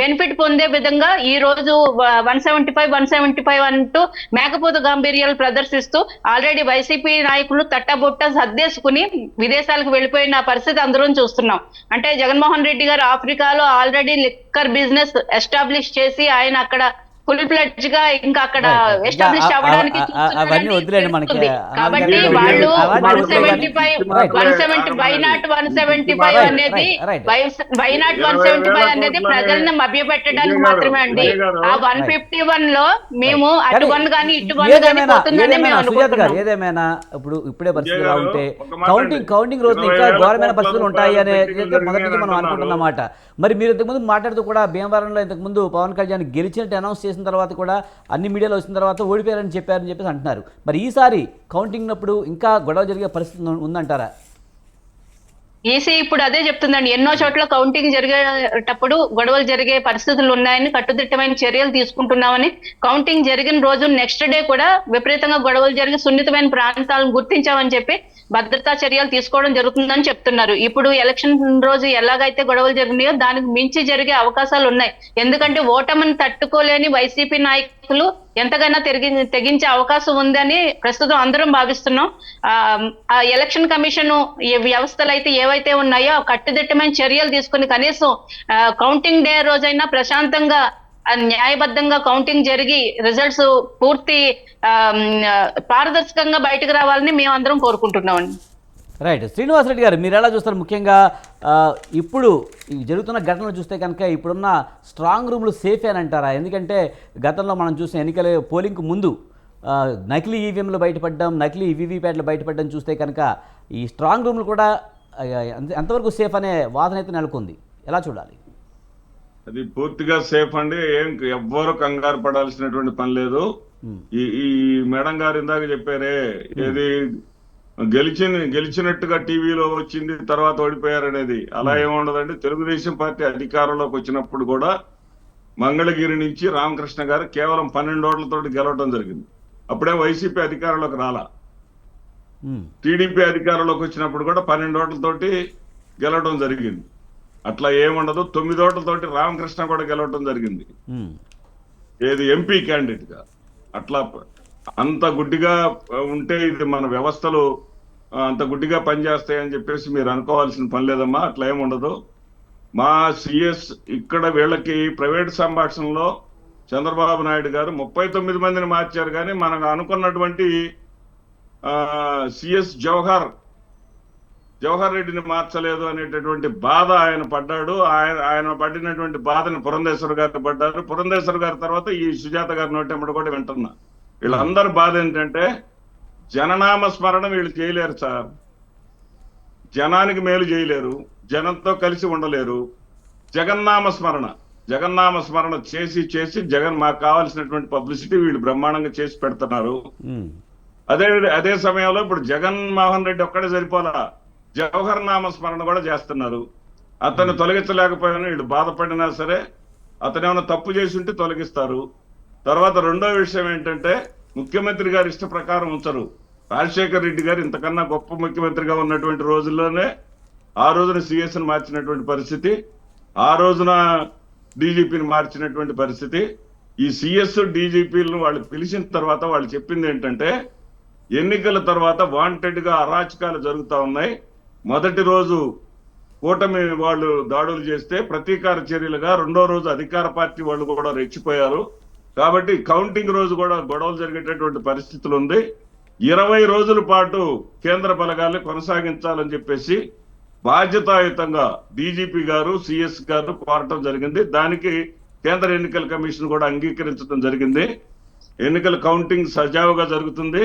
బెనిఫిట్ పొందే విధంగా ఈ రోజు 175 అంటూ మేకపోతు గాంభీర్యాలు ప్రదర్శిస్తూ ఆల్రెడీ వైసీపీ నాయకులు తట్టబుట్ట సర్దేసుకుని విదేశాలకు వెళ్ళిపోయిన పరిస్థితి అందరం చూస్తున్నాం. అంటే జగన్మోహన్ రెడ్డి గారు ఆఫ్రికాలో ఆల్రెడీ లిక్కర్ బిజినెస్ ఎస్టాబ్లిష్ చేసి ఆయన అక్కడ ఫుల్ ఫ్లెడ్జ్ గా ఇంకా అక్కడ ఎస్టాబ్లిష్ అవ్వడానికి అవన్నీ వదిలేండి మనకి. కాబట్టి వాళ్ళు 175 అనేది ప్రజల్ని మభ్యపెట్టడానికి మాత్రమే అండి. ఆ 151 లో మేము అటు 1 కానీ ఇటు 1 కానీ పోతుందని మేము అనుకుంటున్నాం. ఏదేమైనా ఇప్పుడే పరిస్థితులు ఎలా ఉంటే కౌంటింగ్ రోజున ఇంకా ఘోరమైన పరిస్థితులు ఉంటాయి అనే మొదటి నుంచి మనం అనుకుంటున్నమాట. మరి మీరు ఇంతకుముందు మాట్లాడుతూ కూడా భీమవరంలో ఇంతకుముందు పవన్ కళ్యాణ్ గెలిచినట్టు అనౌన్స్ చేసిన తర్వాత కూడా అన్ని మీడియాలో వచ్చిన తర్వాత ఓడిపోయారని చెప్పారని చెప్పేసి అంటున్నారు. మరి ఈసారి కౌంటింగ్ అప్పుడు ఇంకా గొడవ జరిగే పరిస్థితి ఉందంటారా? ఈసీ ఇప్పుడు అదే చెప్తుందండి. ఎన్నో చోట్ల కౌంటింగ్ జరిగేటప్పుడు గొడవలు జరిగే పరిస్థితులు ఉన్నాయని, కట్టుదిట్టమైన చర్యలు తీసుకుంటున్నామని, కౌంటింగ్ జరిగిన రోజు నెక్స్ట్ డే కూడా విపరీతంగా గొడవలు జరిగి సున్నితమైన ప్రాంతాలను గుర్తించామని చెప్పి భద్రతా చర్యలు తీసుకోవడం జరుగుతుందని చెప్తున్నారు. ఇప్పుడు ఎలక్షన్ రోజు ఎలాగైతే గొడవలు జరిగినాయో దానికి మించి జరిగే అవకాశాలు ఉన్నాయి. ఎందుకంటే ఓటమిని తట్టుకోలేని వైసీపీ నాయకులు ఎంతగానో తెగించే అవకాశం ఉందని ప్రస్తుతం అందరం భావిస్తున్నాం. ఆ ఎలక్షన్ కమిషన్ వ్యవస్థలు అయితే ఏవైతే ఉన్నాయో కట్టుదిట్టమైన చర్యలు తీసుకుని కనీసం కౌంటింగ్ డే రోజైనా ప్రశాంతంగా న్యాయబద్ధంగా కౌంటింగ్ జరిగి రిజల్ట్స్ పూర్తి పారదర్శకంగా బయటకు రావాలని మేము అందరం కోరుకుంటున్నామండి. రైట్. శ్రీనివాస్ రెడ్డి గారు, మీరు ఎలా చూస్తారు? ముఖ్యంగా ఇప్పుడు జరుగుతున్న ఘటనలు చూస్తే కనుక ఇప్పుడున్న స్ట్రాంగ్ రూమ్లు సేఫ్ అని అంటారా? ఎందుకంటే గతంలో మనం చూసిన ఎన్నికల పోలింగ్కు ముందు నకిలీ ఈవీఎంలు బయటపడడం, నకిలీ వీవీప్యాట్లు బయటపడడం చూస్తే కనుక ఈ స్ట్రాంగ్ రూమ్లు కూడా ఎంతవరకు సేఫ్ అనే వాదన అయితే నెలకొంది. ఎలా చూడాలి? అది పూర్తిగా సేఫ్ అండి. ఎవ్వరు కంగారు పడాల్సినటువంటి పని లేదు. ఈ మేడం గారు ఇందాక చెప్పారే, ఏది గెలిచినట్టుగా టీవీలో వచ్చింది తర్వాత ఓడిపోయారనేది, అలా ఏముండదండి. తెలుగుదేశం పార్టీ అధికారంలోకి వచ్చినప్పుడు కూడా మంగళగిరి నుంచి రామకృష్ణ గారు కేవలం 12 ఓట్లతోటి గెలవడం జరిగింది. అప్పుడే వైసీపీ అధికారంలోకి రాలా. టీడీపీ అధికారంలోకి వచ్చినప్పుడు కూడా 12 ఓట్లతోటి గెలవడం జరిగింది. అట్లా ఏముండదు. 9 ఓట్లతోటి రామకృష్ణ కూడా గెలవడం జరిగింది. ఏది ఎంపీ క్యాండిడేట్ గా. అట్లా అంత గుడ్డిగా ఉంటే ఇది మన వ్యవస్థలు అంత గుడ్డిగా పనిచేస్తాయని చెప్పేసి మీరు అనుకోవాల్సిన పని లేదమ్మా. అట్లా ఏమి ఉండదు. మా సిఎస్ ఇక్కడ వీళ్ళకి ప్రైవేట్ సంభాషణలో చంద్రబాబు నాయుడు గారు 39 మందిని మార్చారు, కానీ మనకు అనుకున్నటువంటి సిఎస్ జవహర్ రెడ్డిని మార్చలేదు అనేటటువంటి బాధ ఆయన పడ్డాడు. ఆయన పడినటువంటి బాధని పురంధేశ్వర్ గారు పడ్డారు. పురంధేశ్వర్ గారి తర్వాత ఈ సుజాత గారి నోటెమ్మడి కూడా వింటున్నా. వీళ్ళందరి బాధ ఏంటంటే జననామ స్మరణ వీళ్ళు చేయలేరు సార్. జనానికి మేలు చేయలేరు, జనంతో కలిసి ఉండలేరు. జగన్నామ స్మరణ చేసి జగన్ మాకు కావాల్సినటువంటి పబ్లిసిటీ వీళ్ళు బ్రహ్మాండంగా చేసి పెడుతున్నారు. అదే సమయంలో ఇప్పుడు జగన్మోహన్ రెడ్డి ఒక్కడే సరిపోలా, జవహర్ నామ స్మరణ కూడా చేస్తున్నారు. అతన్ని తొలగించలేకపోయినా వీళ్ళు బాధపడినా సరే అతను ఏమైనా తప్పు చేసి ఉంటే తొలగిస్తారు. తర్వాత రెండో విషయం ఏంటంటే ముఖ్యమంత్రి గారు ఇష్ట ప్రకారం ఉంచరు. రాజశేఖర్ రెడ్డి గారు ఇంతకన్నా గొప్ప ముఖ్యమంత్రిగా ఉన్నటువంటి రోజుల్లోనే ఆ రోజున సిఎస్ని మార్చినటువంటి పరిస్థితి, ఆ రోజున డీజీపీని మార్చినటువంటి పరిస్థితి. ఈ సిఎస్ డీజీపీలను వాళ్ళు పిలిచిన తర్వాత వాళ్ళు చెప్పింది ఏంటంటే ఎన్నికల తర్వాత వాంటెడ్ గా అరాచకాలు జరుగుతూ ఉన్నాయి. మొదటి రోజు కూటమి వాళ్ళు దాడులు చేస్తే ప్రతీకార చర్యలుగా రెండో రోజు అధికార పార్టీ వాళ్ళు కూడా రెచ్చిపోయారు. కాబట్టి కౌంటింగ్ రోజు కూడా గొడవలు జరిగేటటువంటి పరిస్థితులు ఉంది. 20 రోజుల పాటు కేంద్ర బలగాల్ని కొనసాగించాలని చెప్పేసి బాధ్యతాయుతంగా డీజీపీ గారు సిఎస్ గారు కోరటం జరిగింది. దానికి కేంద్ర ఎన్నికల కమిషన్ కూడా అంగీకరించడం జరిగింది. ఎన్నికల కౌంటింగ్ సజావుగా జరుగుతుంది.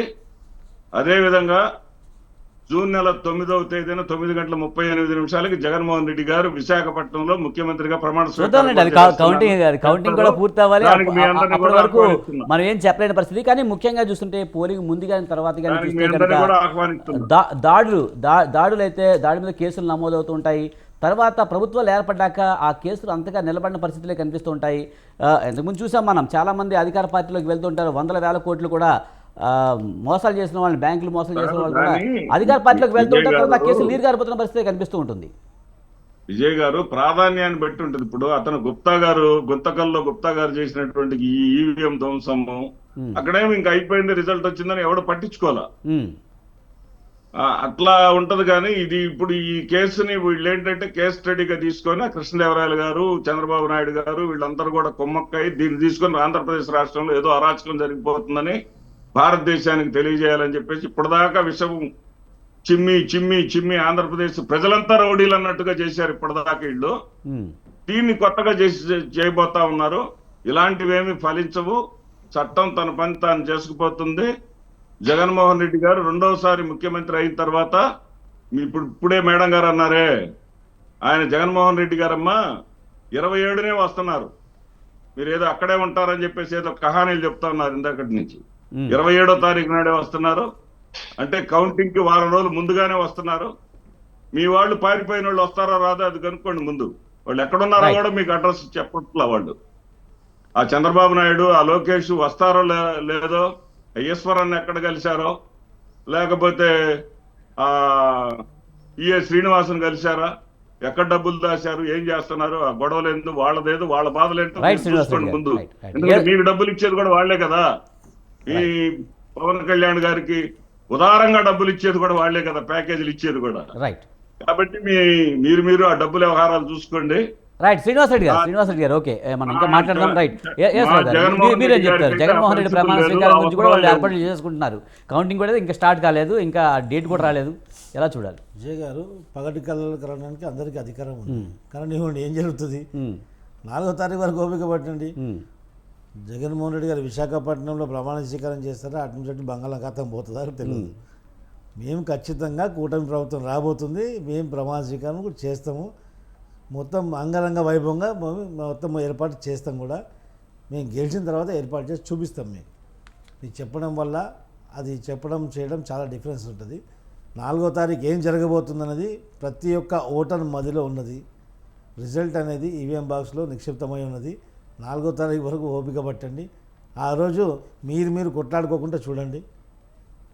అదేవిధంగా జూన్ నెల 9వ తేదీన 9:38 జగన్మోహన్ రెడ్డి గారు విశాఖపట్నంలో ముఖ్యమంత్రిగా ప్రమాణ కౌంటింగ్ కూడా పూర్తి అవ్వాలి. అప్పటి వరకు మనం ఏం చెప్పలేని పరిస్థితి. కానీ ముఖ్యంగా చూస్తుంటే పోలింగ్ ముందు కానీ తర్వాత కానీ చూస్తే దాడులు అయితే దాడి మీద కేసులు నమోదవుతుంటాయి. తర్వాత ప్రభుత్వాలు ఏర్పడ్డాక ఆ కేసులు అంతగా నిలబడిన పరిస్థితులే కనిపిస్తూ ఉంటాయి. ఇంతకుముందు చూసాం మనం, చాలామంది అధికార పార్టీలోకి వెళ్తుంటారు. 100,000 కోట్లు కూడా మోసాలు చేసిన వాళ్ళని, బ్యాంకులు మోసాలు చేసిన వాళ్ళు కూడా అధికార పార్టీలోకి వెళ్తుంటారు. తర్వాత కేసులు నీరు గారిపోతున్న పరిస్థితి కనిపిస్తూ ఉంటుంది. విజయ్ గారు ప్రాధాన్యాన్ని బట్టి ఉంటుంది. ఇప్పుడు అతను గుంతకల్లో గుప్తా గారు చేసినటువంటి ఈ ఈవీఎం ధ్వంసము అక్కడేమో ఇంకా అయిపోయింది, రిజల్ట్ వచ్చిందని ఎవడో పట్టించుకోవాలా, అట్లా ఉంటది. కానీ ఇది ఇప్పుడు ఈ కేసుని వీళ్ళు ఏంటంటే కేసు స్టడీగా తీసుకొని కృష్ణదేవరాయలు గారు, చంద్రబాబు నాయుడు గారు వీళ్ళందరూ కూడా కొమ్మక్కై దీన్ని తీసుకొని ఆంధ్రప్రదేశ్ రాష్ట్రంలో ఏదో అరాచకం జరిగిపోతుందని భారతదేశానికి తెలియజేయాలని చెప్పేసి ఇప్పటిదాకా విషం చిమ్మి ఆంధ్రప్రదేశ్ ప్రజలంతా రౌడీలు అన్నట్టుగా చేశారు ఇప్పటిదాకా వీళ్ళు. దీన్ని కొత్తగా చేయబోతా ఉన్నారు. ఇలాంటివేమి ఫలించవు. చట్టం తన పని తాను చేసుకుపోతుంది. జగన్మోహన్ రెడ్డి గారు రెండోసారి ముఖ్యమంత్రి అయిన తర్వాత ఇప్పుడే మేడం గారు అన్నారే, ఆయన జగన్మోహన్ రెడ్డి గారమ్మా 27నే వస్తున్నారు, మీరు ఏదో అక్కడే ఉంటారని చెప్పేసి ఏదో కహానీలు చెప్తా ఉన్నారు ఇందాకటి నుంచి. 27వ తారీఖు నాడే వస్తున్నారు అంటే కౌంటింగ్ కి వారం రోజులు ముందుగానే వస్తున్నారు. మీ వాళ్ళు పారిపోయిన వాళ్ళు వస్తారో రాదో అది కనుక్కోండి ముందు. వాళ్ళు ఎక్కడున్నారో కూడా మీకు అడ్రస్ చెప్పట్లా వాళ్ళు. ఆ చంద్రబాబు నాయుడు, ఆ లోకేష్ వస్తారో లేదో, ఈశ్వరాన్ని ఎక్కడ కలిశారో, లేకపోతే ఆ ఈఏ శ్రీనివాసన్ కలిశారా, ఎక్కడ డబ్బులు దాశారు, ఏం చేస్తున్నారు, ఆ గొడవలు ఎందుకు, వాళ్ళదేదో వాళ్ళ బాధలు ఏంటో చూసుకోండి ముందు. ఎందుకంటే మీకు డబ్బులు ఇచ్చేది కూడా వాళ్లే కదా. ఈ పవన్ కళ్యాణ్ గారికి ఉదారంగా డబ్బులు ఇచ్చేది కూడా వాళ్లే కదా, ప్యాకేజీలు ఇచ్చేది కూడా. కాబట్టి మీరు ఆ డబ్బుల వ్యవహారాలు చూసుకోండి. రైట్ శ్రీనివాస్ రెడ్డి గారు ఓకే, మనం ఇంకా మాట్లాడదాం. రైట్, మీరేం చెప్తారు? జగన్మోహన్ రెడ్డి ప్రమాణ స్వీకారం గురించి కూడా వాళ్ళు ఏర్పాట్లు చేసుకుంటున్నారు. కౌంటింగ్ కూడా ఇంకా స్టార్ట్ కాలేదు, ఇంకా డేట్ కూడా రాలేదు. ఎలా చూడాలి? విజయ్ గారు, పగటి కళలు కలడానికి అందరికీ అధికారం ఉంది. కానీ ఏం జరుగుతుంది? 4వ తారీఖు వరకు ఓపిక పట్టండి. జగన్మోహన్ రెడ్డి గారు విశాఖపట్నంలో ప్రమాణ స్వీకారం చేస్తారా, అటు నుంచి బంగాళాఖాతం పోతుందా తెలియదు. మేము ఖచ్చితంగా కూటమి ప్రభుత్వం రాబోతుంది, మేము ప్రమాణ స్వీకారం కూడా చేస్తాము. మొత్తం అంగరంగ వైభవంగా మొత్తం ఏర్పాటు చేస్తాం కూడా. మేము గెలిచిన తర్వాత ఏర్పాటు చేసి చూపిస్తాం. మీకు చెప్పడం వల్ల అది చేయడం చాలా డిఫరెన్స్ ఉంటుంది. 4వ తారీఖు ఏం జరగబోతుందన్నది ప్రతి ఒక్క ఓటర్ మదిలో ఉన్నది. రిజల్ట్ అనేది ఈవీఎం బాక్స్లో నిక్షిప్తమై ఉన్నది. 4వ తారీఖు వరకు ఓపిక పట్టండి. ఆ రోజు మీరు కొట్లాడుకోకుండా చూడండి.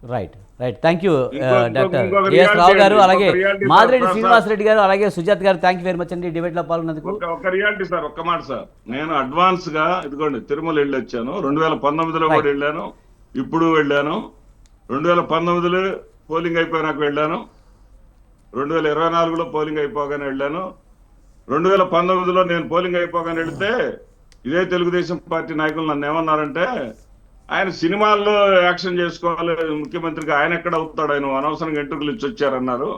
Right right thank you doctor ఇంకొక ఏఎస్ రావు reality గారు అండి, అలాగే ఇంకొక reality మాదిరెడ్డి సార్, శ్రీనివాసరెడ్డి గారు అలాగే సుజాత్ గారు థ్యాంక్ యూ వెరీ మచ్ అండి డిబేట్లో పాల్గొన్నందుకు. ఒక రియాలిటీ సార్, ఒక్క మాట సార్, నేను అడ్వాన్స్ గా ఇదిగోండి తిరుమల వెళ్ళి వచ్చాను. 2019లో కూడా వెళ్ళాను, ఇప్పుడు వెళ్ళాను. 2019లో పోలింగ్ అయిపోయినాక వెళ్ళాను, 2024లో పోలింగ్ అయిపోగానే వెళ్ళాను. 2019లో నేను పోలింగ్ అయిపోగానే వెళితే ఇదే తెలుగుదేశం పార్టీ నాయకులు నన్ను ఏమన్నారంటే, ఆయన సినిమాల్లో యాక్షన్ చేసుకోవాలి ముఖ్యమంత్రిగా, ఆయన ఎక్కడ అవుతాడు, ఆయన అనవసరంగా ఎంట్రుకలు ఇచ్చి వచ్చారన్నారు.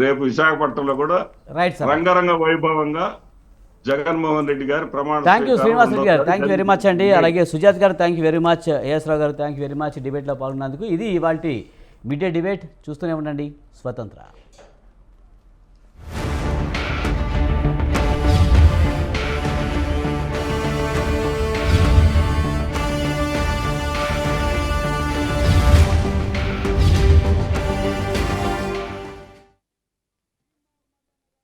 రేపు విశాఖపట్నంలో కూడా రైట్ సార్ రంగరంగ వైభవంగా జగన్మోహన్ రెడ్డి గారు ప్రమాణ థ్యాంక్ యూ స్వీకారం శ్రీనివాసరెడ్డి గారు ఉండబోతుంది. థ్యాంక్ యూ వెరీ మచ్ అండి అలాగే సుజాత్ గారు thank you very much A S Rao గారు థ్యాంక్ యూ వెరీ మచ్ డిబేట్లో పాల్గొన్నందుకు. ఇది ఇవాల్టి మిడ్ డే డిబేట్. చూస్తూనే ఉండండి స్వతంత్ర.